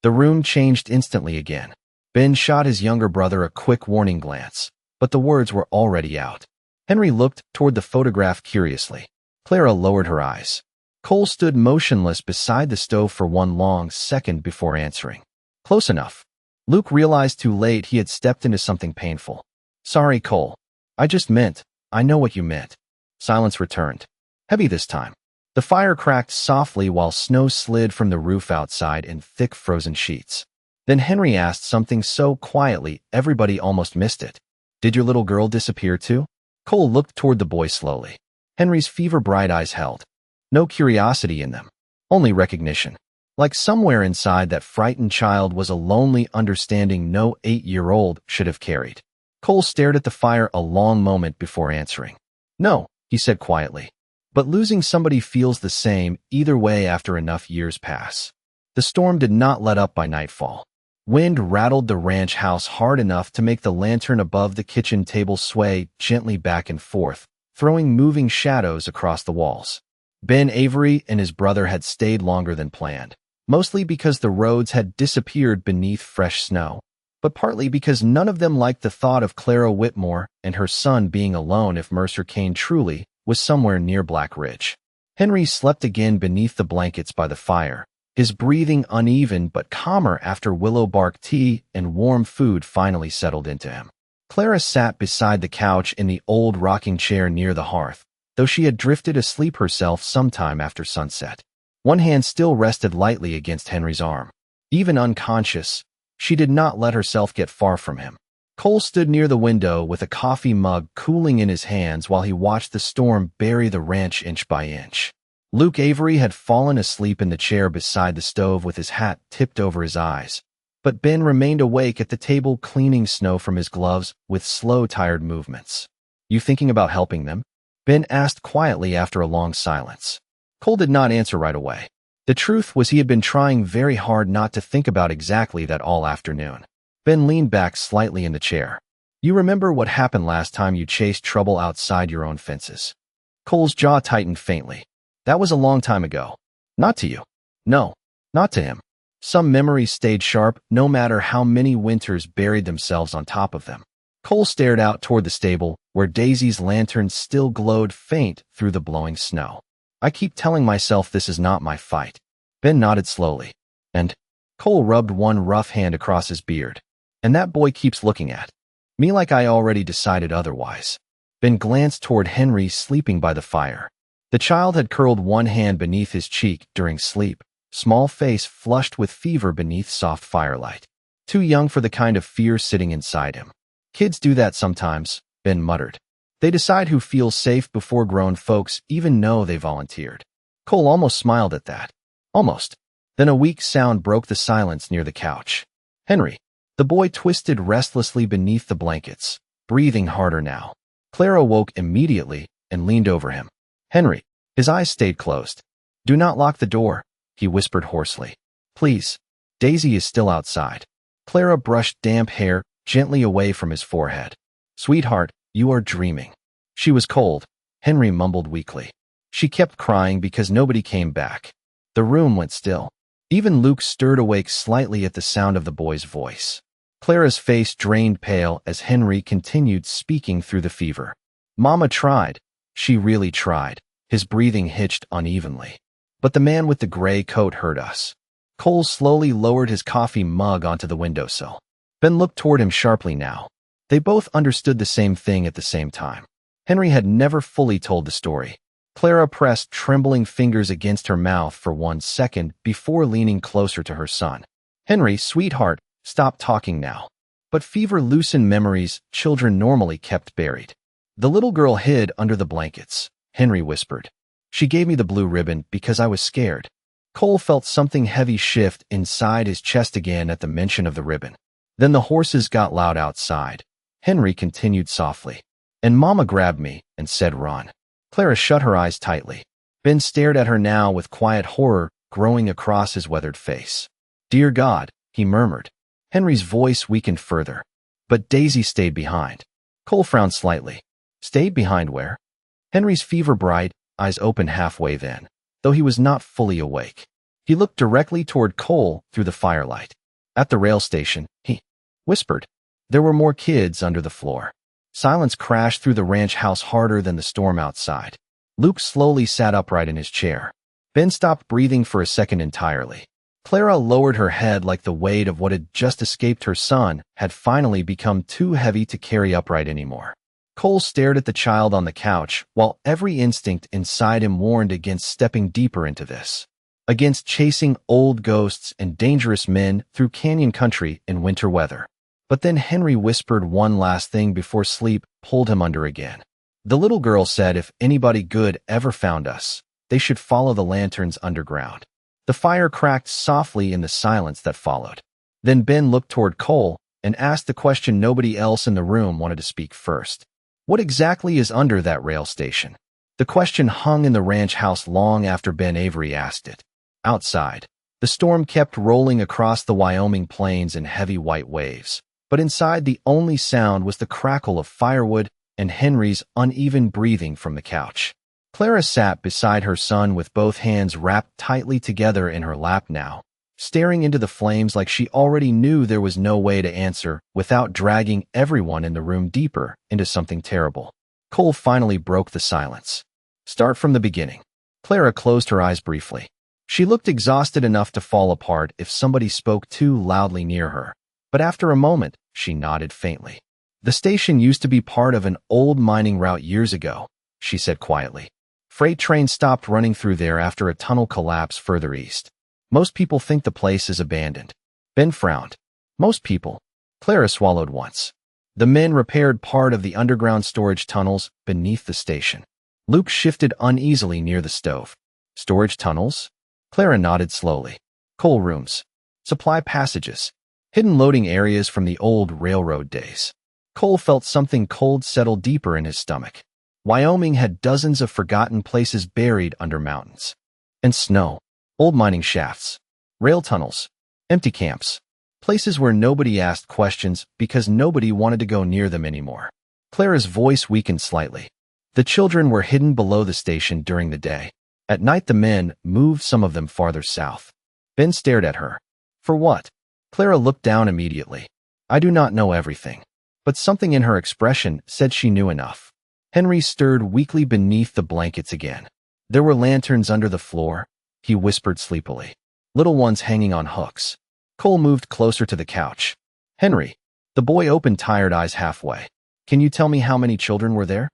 The room changed instantly again. Ben shot his younger brother a quick warning glance, but the words were already out. Henry looked toward the photograph curiously. Clara lowered her eyes. Cole stood motionless beside the stove for one long second before answering. Close enough. Luke realized too late he had stepped into something painful. Sorry, Cole. I know what you meant. Silence returned. Heavy this time. The fire cracked softly while snow slid from the roof outside in thick frozen sheets. Then Henry asked something so quietly everybody almost missed it. Did your little girl disappear too? Cole looked toward the boy slowly. Henry's fever-bright eyes held. No curiosity in them. Only recognition. Like somewhere inside that frightened child was a lonely understanding no 8-year-old should have carried. Cole stared at the fire a long moment before answering. No, he said quietly. But losing somebody feels the same either way after enough years pass. The storm did not let up by nightfall. Wind rattled the ranch house hard enough to make the lantern above the kitchen table sway gently back and forth, throwing moving shadows across the walls. Ben Avery and his brother had stayed longer than planned, mostly because the roads had disappeared beneath fresh snow, but partly because none of them liked the thought of Clara Whitmore and her son being alone if Mercer Kane truly was somewhere near Black Ridge. Henry slept again beneath the blankets by the fire, his breathing uneven but calmer after willow bark tea and warm food finally settled into him. Clara sat beside the couch in the old rocking chair near the hearth, though she had drifted asleep herself sometime after sunset. One hand still rested lightly against Henry's arm. Even unconscious, she did not let herself get far from him. Cole stood near the window with a coffee mug cooling in his hands while he watched the storm bury the ranch inch by inch. Luke Avery had fallen asleep in the chair beside the stove with his hat tipped over his eyes, but Ben remained awake at the table cleaning snow from his gloves with slow, tired movements. You thinking about helping them? Ben asked quietly after a long silence. Cole did not answer right away. The truth was he had been trying very hard not to think about exactly that all afternoon. Ben leaned back slightly in the chair. You remember what happened last time you chased trouble outside your own fences? Cole's jaw tightened faintly. That was a long time ago. Not to you. No, not to him. Some memories stayed sharp no matter how many winters buried themselves on top of them. Cole stared out toward the stable, where Daisy's lantern still glowed faint through the blowing snow. I keep telling myself this is not my fight. Ben nodded slowly. And Cole rubbed one rough hand across his beard. And that boy keeps looking at me like I already decided otherwise. Ben glanced toward Henry sleeping by the fire. The child had curled one hand beneath his cheek during sleep, small face flushed with fever beneath soft firelight. Too young for the kind of fear sitting inside him. Kids do that sometimes, Ben muttered. They decide who feels safe before grown folks even know they volunteered. Cole almost smiled at that. Almost. Then a weak sound broke the silence near the couch. Henry. The boy twisted restlessly beneath the blankets, breathing harder now. Clara woke immediately and leaned over him. Henry. His eyes stayed closed. Do not lock the door, he whispered hoarsely. Please. Daisy is still outside. Clara brushed damp hair gently away from his forehead. Sweetheart, you are dreaming. She was cold, Henry mumbled weakly. She kept crying because nobody came back. The room went still. Even Luke stirred awake slightly at the sound of the boy's voice. Clara's face drained pale as Henry continued speaking through the fever. Mama tried. She really tried. His breathing hitched unevenly. But the man with the gray coat heard us. Cole slowly lowered his coffee mug onto the windowsill. Ben looked toward him sharply now. They both understood the same thing at the same time. Henry had never fully told the story. Clara pressed trembling fingers against her mouth for 1 second before leaning closer to her son. Henry, sweetheart, stop talking now. But fever loosened memories children normally kept buried. The little girl hid under the blankets, Henry whispered. She gave me the blue ribbon because I was scared. Cole felt something heavy shift inside his chest again at the mention of the ribbon. Then the horses got loud outside. Henry continued softly. And Mama grabbed me and said run. Clara shut her eyes tightly. Ben stared at her now with quiet horror growing across his weathered face. Dear God, he murmured. Henry's voice weakened further. But Daisy stayed behind. Cole frowned slightly. Stayed behind where? Henry's fever-bright eyes opened halfway then, though he was not fully awake. He looked directly toward Cole through the firelight. At the rail station, he whispered. There were more kids under the floor. Silence crashed through the ranch house harder than the storm outside. Luke slowly sat upright in his chair. Ben stopped breathing for a second entirely. Clara lowered her head like the weight of what had just escaped her son had finally become too heavy to carry upright anymore. Cole stared at the child on the couch while every instinct inside him warned against stepping deeper into this. Against chasing old ghosts and dangerous men through canyon country in winter weather. But then Henry whispered one last thing before sleep pulled him under again. The little girl said if anybody good ever found us, they should follow the lanterns underground. The fire cracked softly in the silence that followed. Then Ben looked toward Cole and asked the question nobody else in the room wanted to speak first. What exactly is under that rail station? The question hung in the ranch house long after Ben Avery asked it. Outside, the storm kept rolling across the Wyoming plains in heavy white waves. But inside the only sound was the crackle of firewood and Henry's uneven breathing from the couch. Clara sat beside her son with both hands wrapped tightly together in her lap now, staring into the flames like she already knew there was no way to answer without dragging everyone in the room deeper into something terrible. Cole finally broke the silence. Start from the beginning. Clara closed her eyes briefly. She looked exhausted enough to fall apart if somebody spoke too loudly near her. But after a moment, she nodded faintly. The station used to be part of an old mining route years ago, she said quietly. Freight trains stopped running through there after a tunnel collapse further east. Most people think the place is abandoned. Ben frowned. Most people. Clara swallowed once. The men repaired part of the underground storage tunnels beneath the station. Luke shifted uneasily near the stove. Storage tunnels? Clara nodded slowly. Coal rooms. Supply passages. Hidden loading areas from the old railroad days. Cole felt something cold settle deeper in his stomach. Wyoming had dozens of forgotten places buried under mountains. And snow. Old mining shafts. Rail tunnels. Empty camps. Places where nobody asked questions because nobody wanted to go near them anymore. Clara's voice weakened slightly. The children were hidden below the station during the day. At night the men moved some of them farther south. Ben stared at her. For what? Clara looked down immediately. I do not know everything. But something in her expression said she knew enough. Henry stirred weakly beneath the blankets again. There were lanterns under the floor, he whispered sleepily. Little ones hanging on hooks. Cole moved closer to the couch. Henry. The boy opened tired eyes halfway. Can you tell me how many children were there?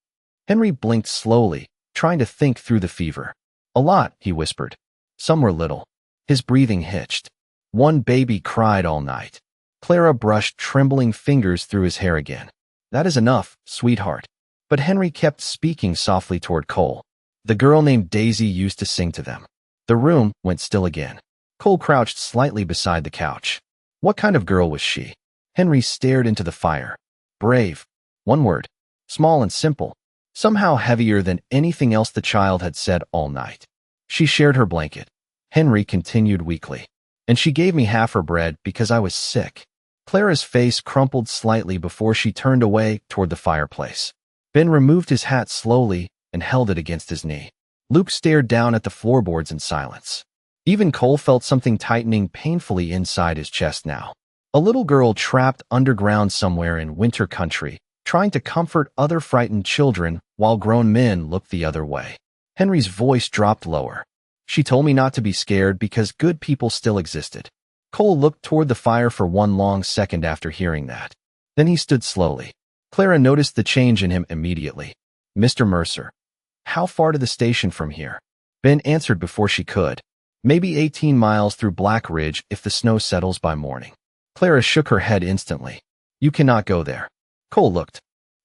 Henry blinked slowly, trying to think through the fever. A lot, he whispered. Some were little. His breathing hitched. One baby cried all night. Clara brushed trembling fingers through his hair again. That is enough, sweetheart. But Henry kept speaking softly toward Cole. The girl named Daisy used to sing to them. The room went still again. Cole crouched slightly beside the couch. What kind of girl was she? Henry stared into the fire. Brave. One word. Small and simple. Somehow heavier than anything else the child had said all night. She shared her blanket. Henry continued weakly. And she gave me half her bread because I was sick. Clara's face crumpled slightly before she turned away toward the fireplace. Ben removed his hat slowly and held it against his knee. Luke stared down at the floorboards in silence. Even Cole felt something tightening painfully inside his chest now. A little girl trapped underground somewhere in winter country, trying to comfort other frightened children while grown men looked the other way. Henry's voice dropped lower. She told me not to be scared because good people still existed. Cole looked toward the fire for one long second after hearing that. Then he stood slowly. Clara noticed the change in him immediately. Mr. Mercer. How far to the station from here? Ben answered before she could. Maybe 18 miles through Black Ridge if the snow settles by morning. Clara shook her head instantly. You cannot go there. Cole looked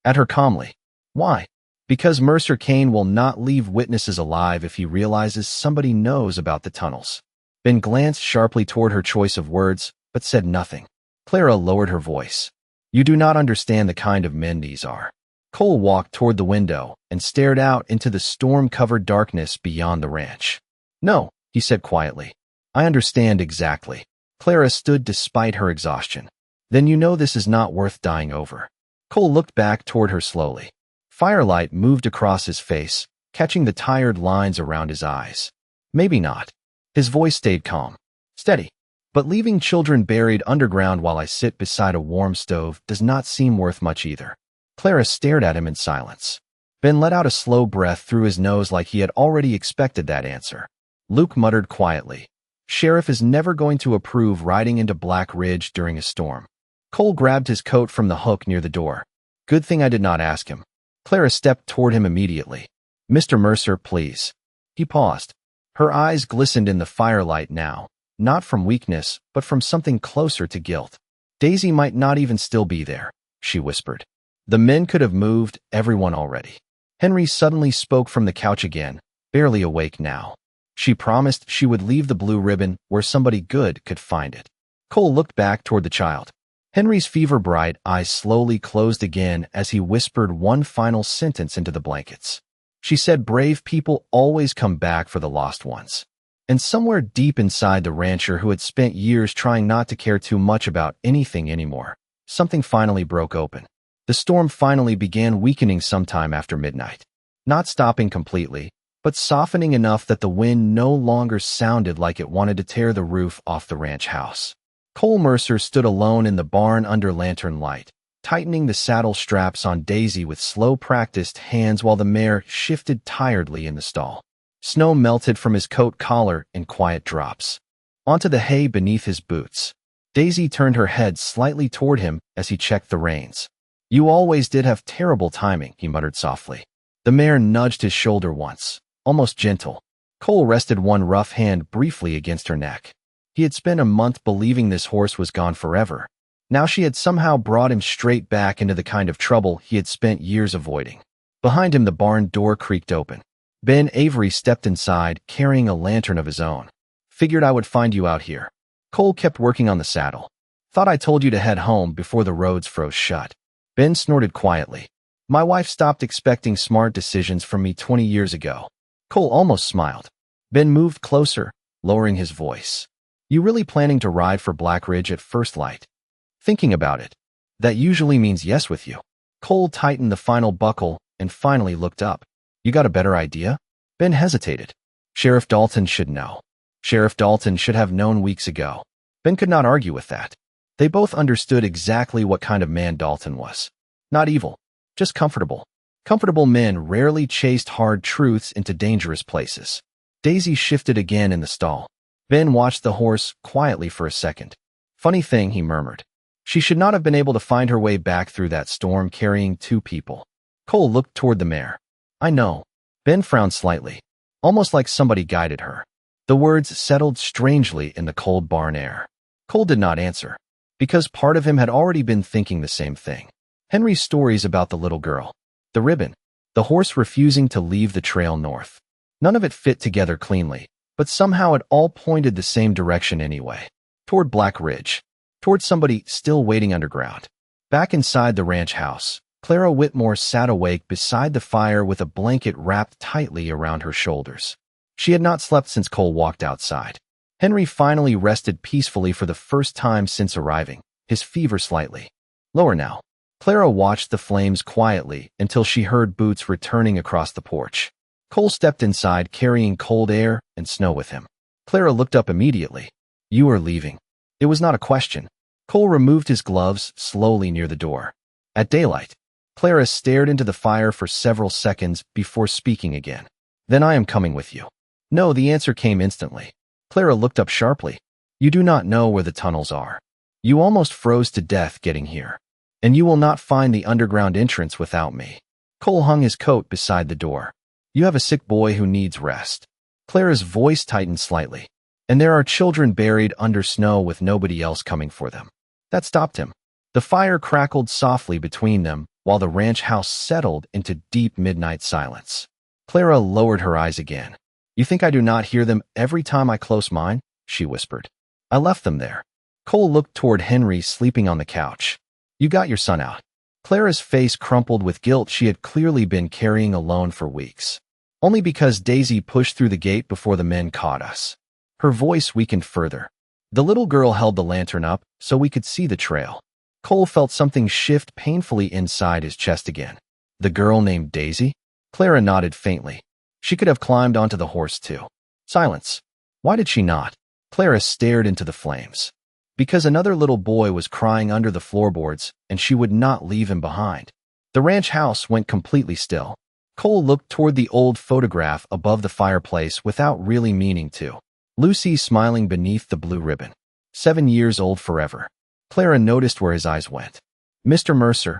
at her calmly. Why? Because Mercer Kane will not leave witnesses alive if he realizes somebody knows about the tunnels. Ben glanced sharply toward her choice of words, but said nothing. Clara lowered her voice. You do not understand the kind of men these are. Cole walked toward the window and stared out into the storm-covered darkness beyond the ranch. No, he said quietly. I understand exactly. Clara stood despite her exhaustion. Then you know this is not worth dying over. Cole looked back toward her slowly. Firelight moved across his face, catching the tired lines around his eyes. Maybe not. His voice stayed calm. Steady. But leaving children buried underground while I sit beside a warm stove does not seem worth much either. Clara stared at him in silence. Ben let out a slow breath through his nose like he had already expected that answer. Luke muttered quietly. Sheriff is never going to approve riding into Black Ridge during a storm. Cole grabbed his coat from the hook near the door. Good thing I did not ask him. Clara stepped toward him immediately. Mr. Mercer, please. He paused. Her eyes glistened in the firelight now, not from weakness, but from something closer to guilt. Daisy might not even still be there, she whispered. The men could have moved, everyone already. Henry suddenly spoke from the couch again, barely awake now. She promised she would leave the blue ribbon where somebody good could find it. Cole looked back toward the child. Henry's fever-bright eyes slowly closed again as he whispered one final sentence into the blankets. She said brave people always come back for the lost ones. And somewhere deep inside the rancher who had spent years trying not to care too much about anything anymore, something finally broke open. The storm finally began weakening sometime after midnight. Not stopping completely, but softening enough that the wind no longer sounded like it wanted to tear the roof off the ranch house. Cole Mercer stood alone in the barn under lantern light, tightening the saddle straps on Daisy with slow practiced hands while the mare shifted tiredly in the stall. Snow melted from his coat collar in quiet drops onto the hay beneath his boots. Daisy turned her head slightly toward him as he checked the reins. You always did have terrible timing, he muttered softly. The mare nudged his shoulder once, almost gentle. Cole rested one rough hand briefly against her neck. He had spent a month believing this horse was gone forever. Now she had somehow brought him straight back into the kind of trouble he had spent years avoiding. Behind him the barn door creaked open. Ben Avery stepped inside, carrying a lantern of his own. Figured I would find you out here. Cole kept working on the saddle. Thought I told you to head home before the roads froze shut. Ben snorted quietly. My wife stopped expecting smart decisions from me 20 years ago. Cole almost smiled. Ben moved closer, lowering his voice. You really planning to ride for Black Ridge at first light? Thinking about it. That usually means yes with you. Cole tightened the final buckle and finally looked up. You got a better idea? Ben hesitated. Sheriff Dalton should know. Sheriff Dalton should have known weeks ago. Ben could not argue with that. They both understood exactly what kind of man Dalton was. Not evil, just comfortable. Comfortable men rarely chased hard truths into dangerous places. Daisy shifted again in the stall. Ben watched the horse quietly for a second. Funny thing, he murmured. She should not have been able to find her way back through that storm carrying two people. Cole looked toward the mare. I know. Ben frowned slightly, almost like somebody guided her. The words settled strangely in the cold barn air. Cole did not answer, because part of him had already been thinking the same thing. Henry's stories about the little girl, the ribbon, the horse refusing to leave the trail north. None of it fit together cleanly, but somehow it all pointed the same direction anyway. Toward Black Ridge. Toward somebody still waiting underground. Back inside the ranch house, Clara Whitmore sat awake beside the fire with a blanket wrapped tightly around her shoulders. She had not slept since Cole walked outside. Henry finally rested peacefully for the first time since arriving, his fever slightly lower now. Clara watched the flames quietly until she heard boots returning across the porch. Cole stepped inside carrying cold air and snow with him. Clara looked up immediately. "You are leaving." It was not a question. Cole removed his gloves slowly near the door. At daylight, Clara stared into the fire for several seconds before speaking again. "Then I am coming with you." "No," the answer came instantly. Clara looked up sharply. "You do not know where the tunnels are. You almost froze to death getting here. And you will not find the underground entrance without me." Cole hung his coat beside the door. "You have a sick boy who needs rest." Clara's voice tightened slightly. "And there are children buried under snow with nobody else coming for them." That stopped him. The fire crackled softly between them while the ranch house settled into deep midnight silence. Clara lowered her eyes again. "You think I do not hear them every time I close mine?" she whispered. "I left them there." Cole looked toward Henry sleeping on the couch. "You got your son out." Clara's face crumpled with guilt she had clearly been carrying alone for weeks. "Only because Daisy pushed through the gate before the men caught us." Her voice weakened further. The little girl held the lantern up so we could see the trail. Cole felt something shift painfully inside his chest again. "The girl named Daisy?" Clara nodded faintly. "She could have climbed onto the horse too." Silence. "Why did she not?" Clara stared into the flames. "Because another little boy was crying under the floorboards, and she would not leave him behind." The ranch house went completely still. Cole looked toward the old photograph above the fireplace without really meaning to. Lucy smiling beneath the blue ribbon. 7 years old forever. Clara noticed where his eyes went. "Mr. Mercer."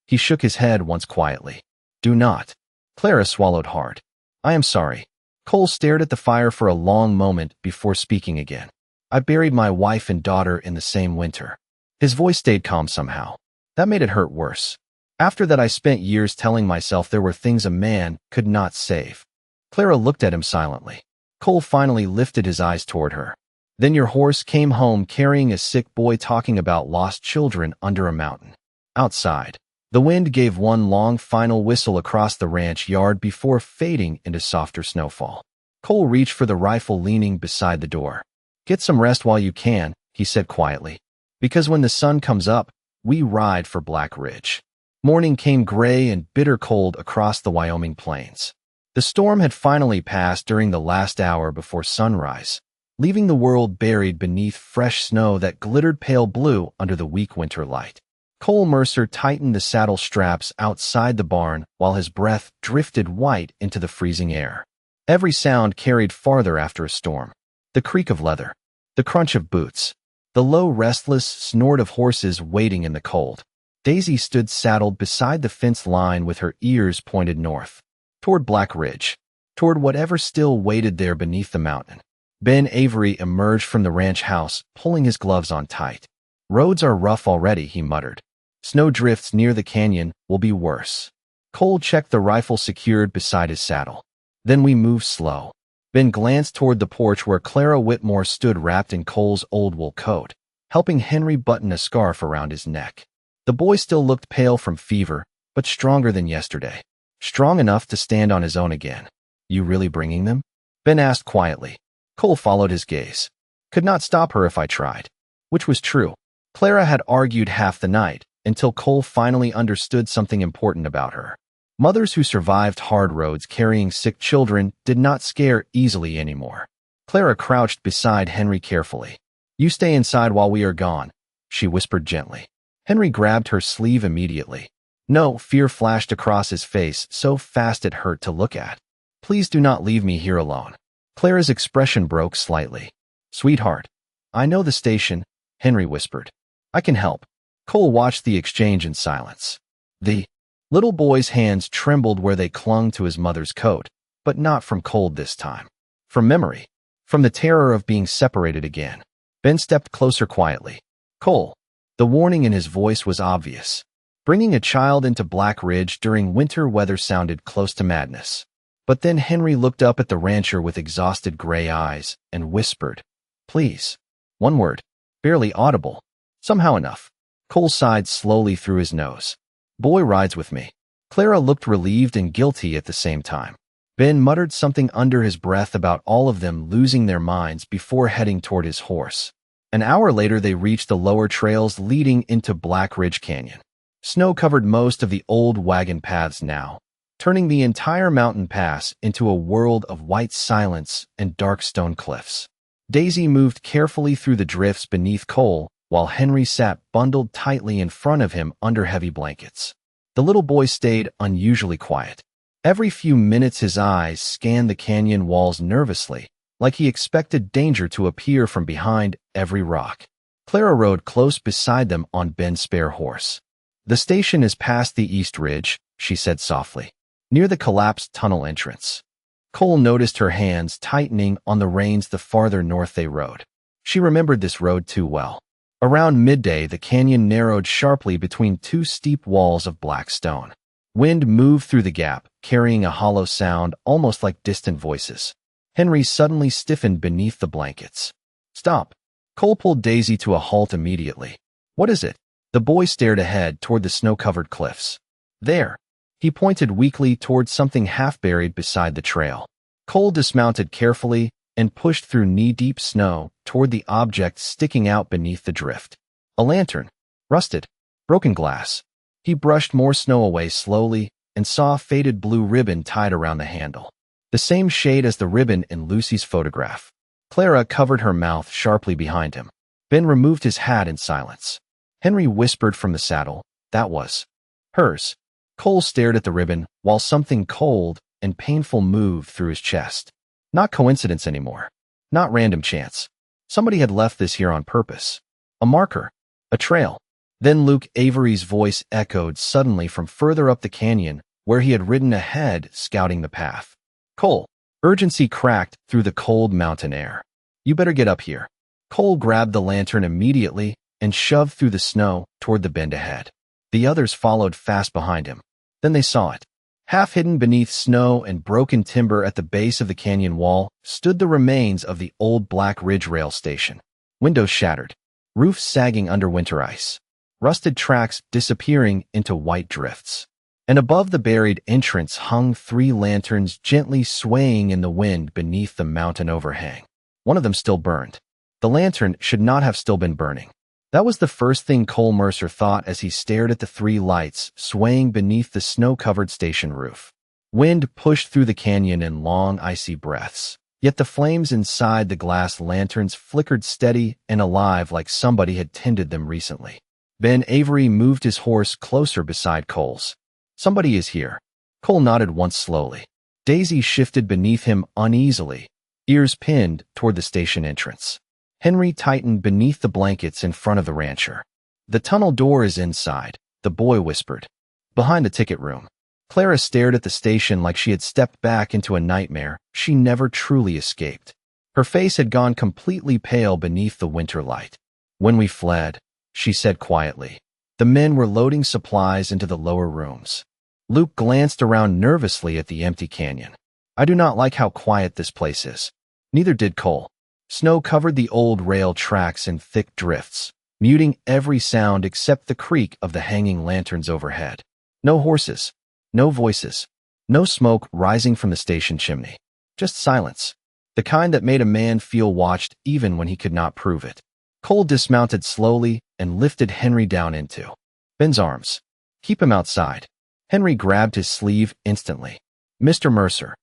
He shook his head once quietly. "Do not." Clara swallowed hard. "I am sorry." Cole stared at the fire for a long moment before speaking again. "I buried my wife and daughter in the same winter." His voice stayed calm somehow. That made it hurt worse. "After that I spent years telling myself there were things a man could not save." Clara looked at him silently. Cole finally lifted his eyes toward her. "Then your horse came home carrying a sick boy talking about lost children under a mountain." Outside, the wind gave one long final whistle across the ranch yard before fading into softer snowfall. Cole reached for the rifle leaning beside the door. "Get some rest while you can," he said quietly. "Because when the sun comes up, we ride for Black Ridge." Morning came gray and bitter cold across the Wyoming plains. The storm had finally passed during the last hour before sunrise, leaving the world buried beneath fresh snow that glittered pale blue under the weak winter light. Cole Mercer tightened the saddle straps outside the barn while his breath drifted white into the freezing air. Every sound carried farther after a storm. The creak of leather, the crunch of boots, the low, restless snort of horses waiting in the cold. Daisy stood saddled beside the fence line with her ears pointed north, toward Black Ridge, toward whatever still waited there beneath the mountain. Ben Avery emerged from the ranch house, pulling his gloves on tight. "Roads are rough already," he muttered. "Snow drifts near the canyon will be worse." Cole checked the rifle secured beside his saddle. "Then we move slow." Ben glanced toward the porch where Clara Whitmore stood wrapped in Cole's old wool coat, helping Henry button a scarf around his neck. The boy still looked pale from fever, but stronger than yesterday. Strong enough to stand on his own again. "You really bringing them?" Ben asked quietly. Cole followed his gaze. "Could not stop her if I tried." Which was true. Clara had argued half the night, until Cole finally understood something important about her. Mothers who survived hard roads carrying sick children did not scare easily anymore. Clara crouched beside Henry carefully. "You stay inside while we are gone," she whispered gently. Henry grabbed her sleeve immediately. No, fear flashed across his face so fast it hurt to look at. "Please do not leave me here alone." Clara's expression broke slightly. "Sweetheart, I know the station," Henry whispered. "I can help." Cole watched the exchange in silence. The little boy's hands trembled where they clung to his mother's coat, but not from cold this time. From memory. From the terror of being separated again. Ben stepped closer quietly. "Cole." The warning in his voice was obvious. Bringing a child into Black Ridge during winter weather sounded close to madness. But then Henry looked up at the rancher with exhausted gray eyes and whispered, "Please." One word, barely audible. Somehow enough. Cole sighed slowly through his nose. "Boy rides with me." Clara looked relieved and guilty at the same time. Ben muttered something under his breath about all of them losing their minds before heading toward his horse. An hour later, they reached the lower trails leading into Black Ridge Canyon. Snow covered most of the old wagon paths now, turning the entire mountain pass into a world of white silence and dark stone cliffs. Daisy moved carefully through the drifts beneath Cole, while Henry sat bundled tightly in front of him under heavy blankets. The little boy stayed unusually quiet. Every few minutes his eyes scanned the canyon walls nervously, like he expected danger to appear from behind every rock. Clara rode close beside them on Ben's spare horse. "The station is past the East Ridge," she said softly, "near the collapsed tunnel entrance." Cole noticed her hands tightening on the reins the farther north they rode. She remembered this road too well. Around midday, the canyon narrowed sharply between two steep walls of black stone. Wind moved through the gap, carrying a hollow sound almost like distant voices. Henry suddenly stiffened beneath the blankets. "Stop." Cole pulled Daisy to a halt immediately. "What is it?" The boy stared ahead toward the snow-covered cliffs. "There." He pointed weakly toward something half-buried beside the trail. Cole dismounted carefully and pushed through knee-deep snow toward the object sticking out beneath the drift. A lantern. Rusted. Broken glass. He brushed more snow away slowly and saw a faded blue ribbon tied around the handle. The same shade as the ribbon in Lucy's photograph. Clara covered her mouth sharply behind him. Ben removed his hat in silence. Henry whispered from the saddle, "That was hers." Cole stared at the ribbon while something cold and painful moved through his chest. Not coincidence anymore. Not random chance. Somebody had left this here on purpose. A marker. A trail. Then Luke Avery's voice echoed suddenly from further up the canyon, where he had ridden ahead, scouting the path. "Cole." Urgency cracked through the cold mountain air. "You better get up here." Cole grabbed the lantern immediately and shoved through the snow toward the bend ahead. The others followed fast behind him. Then they saw it. Half hidden beneath snow and broken timber at the base of the canyon wall stood the remains of the old Black Ridge rail station. Windows shattered. Roofs sagging under winter ice. Rusted tracks disappearing into white drifts. And above the buried entrance hung 3 lanterns gently swaying in the wind beneath the mountain overhang. One of them still burned. The lantern should not have still been burning. That was the first thing Cole Mercer thought as he stared at the 3 lights swaying beneath the snow-covered station roof. Wind pushed through the canyon in long, icy breaths. Yet the flames inside the glass lanterns flickered steady and alive like somebody had tended them recently. Ben Avery moved his horse closer beside Cole's. "Somebody is here." Cole nodded once slowly. Daisy shifted beneath him uneasily, ears pinned toward the station entrance. Henry tightened beneath the blankets in front of the rancher. "The tunnel door is inside," the boy whispered. "Behind the ticket room." Clara stared at the station like she had stepped back into a nightmare she never truly escaped. Her face had gone completely pale beneath the winter light. "When we fled," she said quietly, "the men were loading supplies into the lower rooms." Luke glanced around nervously at the empty canyon. "I do not like how quiet this place is." Neither did Cole. Snow covered the old rail tracks in thick drifts, muting every sound except the creak of the hanging lanterns overhead. No horses, no voices, no smoke rising from the station chimney. Just silence, the kind that made a man feel watched even when he could not prove it. Cole dismounted slowly and lifted Henry down into Ben's arms. "Keep him outside." Henry grabbed his sleeve instantly. "Mr. Mercer."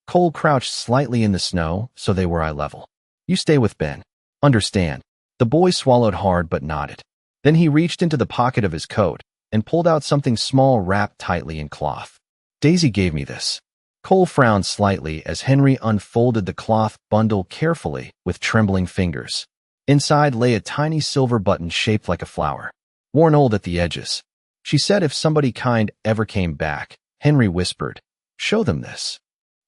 Cole crouched slightly in the snow so they were eye level. "You stay with Ben. Understand." The boy swallowed hard but nodded. Then he reached into the pocket of his coat and pulled out something small wrapped tightly in cloth. "Daisy gave me this." Cole frowned slightly as Henry unfolded the cloth bundle carefully with trembling fingers. Inside lay a tiny silver button shaped like a flower, worn old at the edges. "She said if somebody kind ever came back," Henry whispered, "show them this."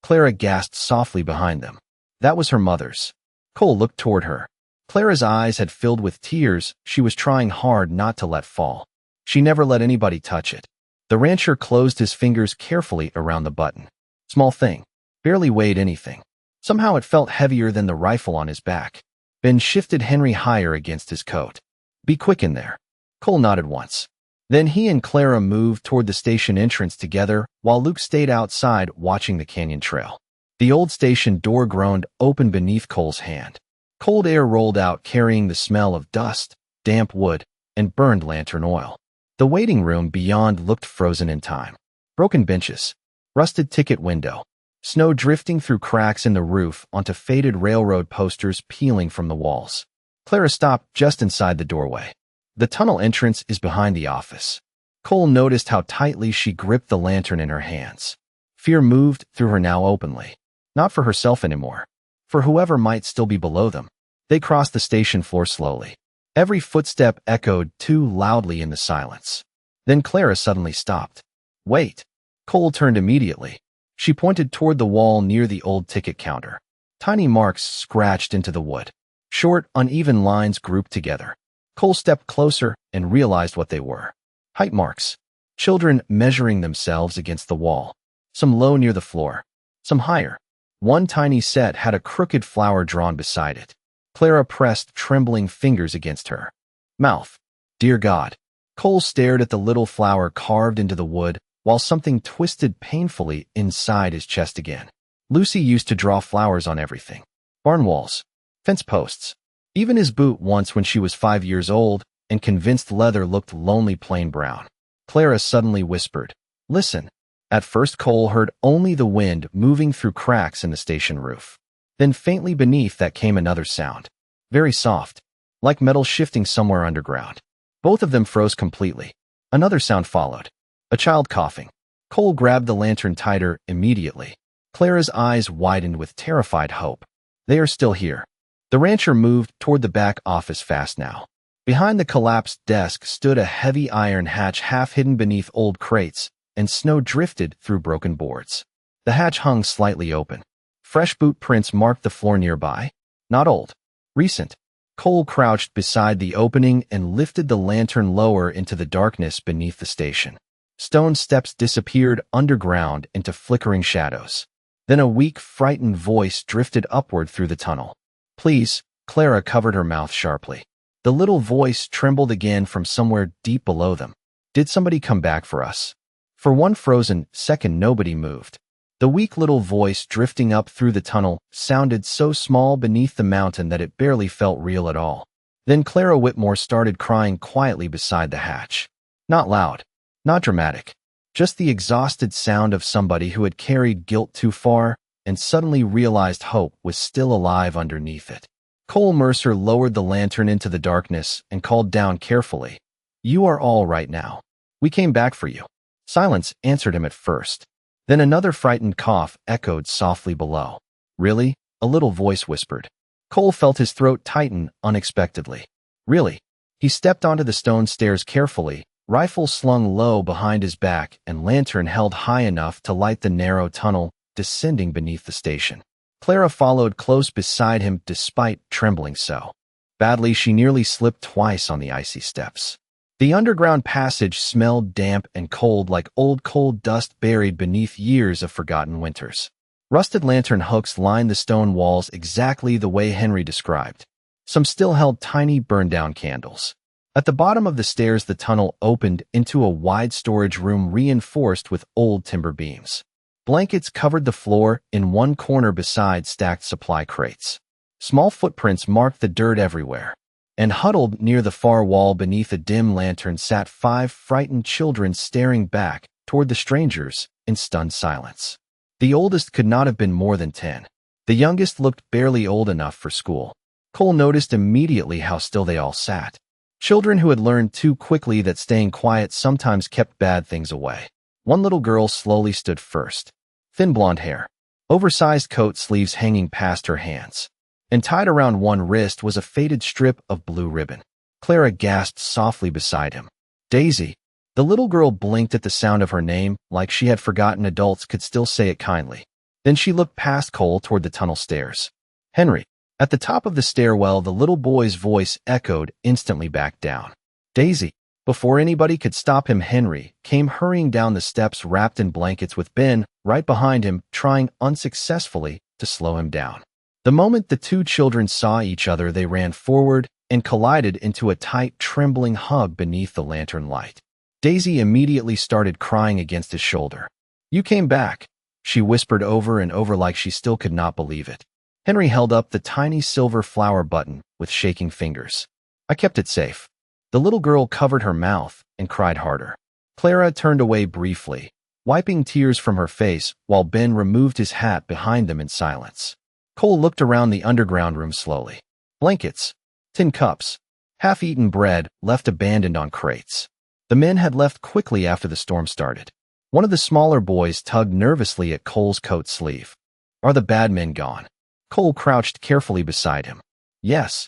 Clara gasped softly behind them. That was her mother's. Cole looked toward her. Clara's eyes had filled with tears she was trying hard not to let fall. She never let anybody touch it. The rancher closed his fingers carefully around the button. Small thing. Barely weighed anything. Somehow it felt heavier than the rifle on his back. Ben shifted Henry higher against his coat. Be quick in there. Cole nodded once. Then he and Clara moved toward the station entrance together while Luke stayed outside watching the canyon trail. The old station door groaned open beneath Cole's hand. Cold air rolled out carrying the smell of dust, damp wood, and burned lantern oil. The waiting room beyond looked frozen in time. Broken benches, rusted ticket window, snow drifting through cracks in the roof onto faded railroad posters peeling from the walls. Clara stopped just inside the doorway. The tunnel entrance is behind the office. Cole noticed how tightly she gripped the lantern in her hands. Fear moved through her now openly. Not for herself anymore. For whoever might still be below them. They crossed the station floor slowly. Every footstep echoed too loudly in the silence. Then Clara suddenly stopped. Wait. Cole turned immediately. She pointed toward the wall near the old ticket counter. Tiny marks scratched into the wood. Short, uneven lines grouped together. Cole stepped closer and realized what they were. Height marks. Children measuring themselves against the wall. Some low near the floor. Some higher. One tiny set had a crooked flower drawn beside it. Clara pressed trembling fingers against her mouth. Dear God. Cole stared at the little flower carved into the wood while something twisted painfully inside his chest again. Lucy used to draw flowers on everything. Barn walls. Fence posts. Even his boot once when she was 5 years old and convinced leather looked lonely plain brown. Clara suddenly whispered, Listen. At first Cole heard only the wind moving through cracks in the station roof. Then faintly beneath that came another sound. Very soft. Like metal shifting somewhere underground. Both of them froze completely. Another sound followed. A child coughing. Cole grabbed the lantern tighter immediately. Clara's eyes widened with terrified hope. They are still here. The rancher moved toward the back office fast now. Behind the collapsed desk stood a heavy iron hatch half hidden beneath old crates, and snow drifted through broken boards. The hatch hung slightly open. Fresh boot prints marked the floor nearby. Not old. Recent. Cole crouched beside the opening and lifted the lantern lower into the darkness beneath the station. Stone steps disappeared underground into flickering shadows. Then a weak, frightened voice drifted upward through the tunnel. Please, Clara covered her mouth sharply. The little voice trembled again from somewhere deep below them. Did somebody come back for us? For one frozen second nobody moved. The weak little voice drifting up through the tunnel sounded so small beneath the mountain that it barely felt real at all. Then Clara Whitmore started crying quietly beside the hatch. Not loud, not dramatic. Just the exhausted sound of somebody who had carried guilt too far and suddenly realized hope was still alive underneath it. Cole Mercer lowered the lantern into the darkness and called down carefully. You are all right now. We came back for you. Silence answered him at first. Then another frightened cough echoed softly below. Really? A little voice whispered. Cole felt his throat tighten unexpectedly. Really? He stepped onto the stone stairs carefully, rifle slung low behind his back and lantern held high enough to light the narrow tunnel descending beneath the station. Clara followed close beside him despite trembling so badly she nearly slipped twice on the icy steps. The underground passage smelled damp and cold like old coal dust buried beneath years of forgotten winters. Rusted lantern hooks lined the stone walls exactly the way Henry described. Some still held tiny burned-down candles. At the bottom of the stairs the tunnel opened into a wide storage room reinforced with old timber beams. Blankets covered the floor in one corner beside stacked supply crates. Small footprints marked the dirt everywhere. And huddled near the far wall beneath a dim lantern sat 5 frightened children staring back toward the strangers in stunned silence. The oldest could not have been more than 10. The youngest looked barely old enough for school. Cole noticed immediately how still they all sat. Children who had learned too quickly that staying quiet sometimes kept bad things away. One little girl slowly stood first. Thin blonde hair. Oversized coat sleeves hanging past her hands. And tied around one wrist was a faded strip of blue ribbon. Clara gasped softly beside him. Daisy. The little girl blinked at the sound of her name like she had forgotten adults could still say it kindly. Then she looked past Cole toward the tunnel stairs. Henry. At the top of the stairwell, the little boy's voice echoed instantly back down. Daisy. Before anybody could stop him, Henry came hurrying down the steps wrapped in blankets with Ben right behind him, trying unsuccessfully to slow him down. The moment the two children saw each other, they ran forward and collided into a tight, trembling hug beneath the lantern light. Daisy immediately started crying against his shoulder. "You came back," she whispered over and over like she still could not believe it. Henry held up the tiny silver flower button with shaking fingers. "I kept it safe." The little girl covered her mouth and cried harder. Clara turned away briefly, wiping tears from her face while Ben removed his hat behind them in silence. Cole looked around the underground room slowly. Blankets, tin cups, half-eaten bread left abandoned on crates. The men had left quickly after the storm started. One of the smaller boys tugged nervously at Cole's coat sleeve. "Are the bad men gone?" Cole crouched carefully beside him. "Yes."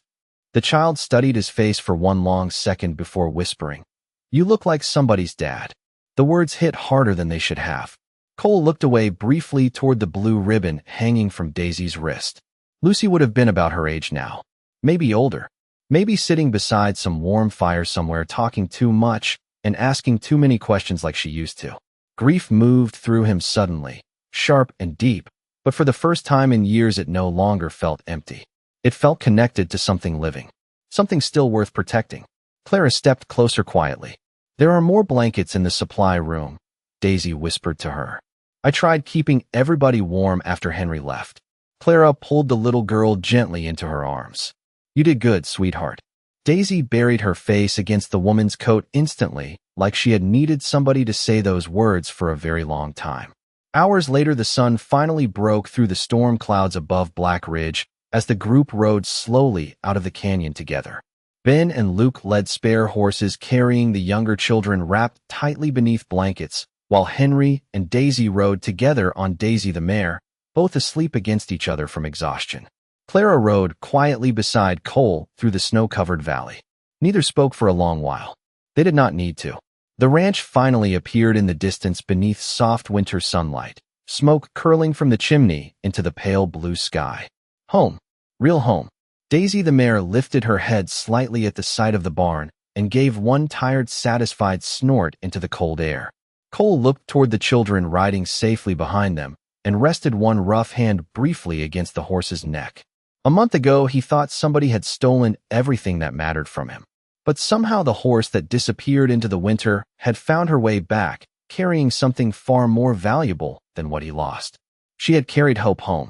The child studied his face for one long second before whispering, "You look like somebody's dad." The words hit harder than they should have. Cole looked away briefly toward the blue ribbon hanging from Daisy's wrist. Lucy would have been about her age now. Maybe older. Maybe sitting beside some warm fire somewhere, talking too much and asking too many questions like she used to. Grief moved through him suddenly, sharp and deep, but for the first time in years it no longer felt empty. It felt connected to something living, something still worth protecting. Clara stepped closer quietly. "There are more blankets in the supply room," Daisy whispered to her. "I tried keeping everybody warm after Henry left." Clara pulled the little girl gently into her arms. "You did good, sweetheart." Daisy buried her face against the woman's coat instantly, like she had needed somebody to say those words for a very long time. Hours later, the sun finally broke through the storm clouds above Black Ridge as the group rode slowly out of the canyon together. Ben and Luke led spare horses carrying the younger children wrapped tightly beneath blankets, while Henry and Daisy rode together on Daisy the mare, both asleep against each other from exhaustion. Clara rode quietly beside Cole through the snow-covered valley. Neither spoke for a long while. They did not need to. The ranch finally appeared in the distance beneath soft winter sunlight, smoke curling from the chimney into the pale blue sky. Home. Real home. Daisy the mare lifted her head slightly at the sight of the barn and gave one tired, satisfied snort into the cold air. Cole looked toward the children riding safely behind them and rested one rough hand briefly against the horse's neck. A month ago, he thought somebody had stolen everything that mattered from him. But somehow the horse that disappeared into the winter had found her way back, carrying something far more valuable than what he lost. She had carried hope home.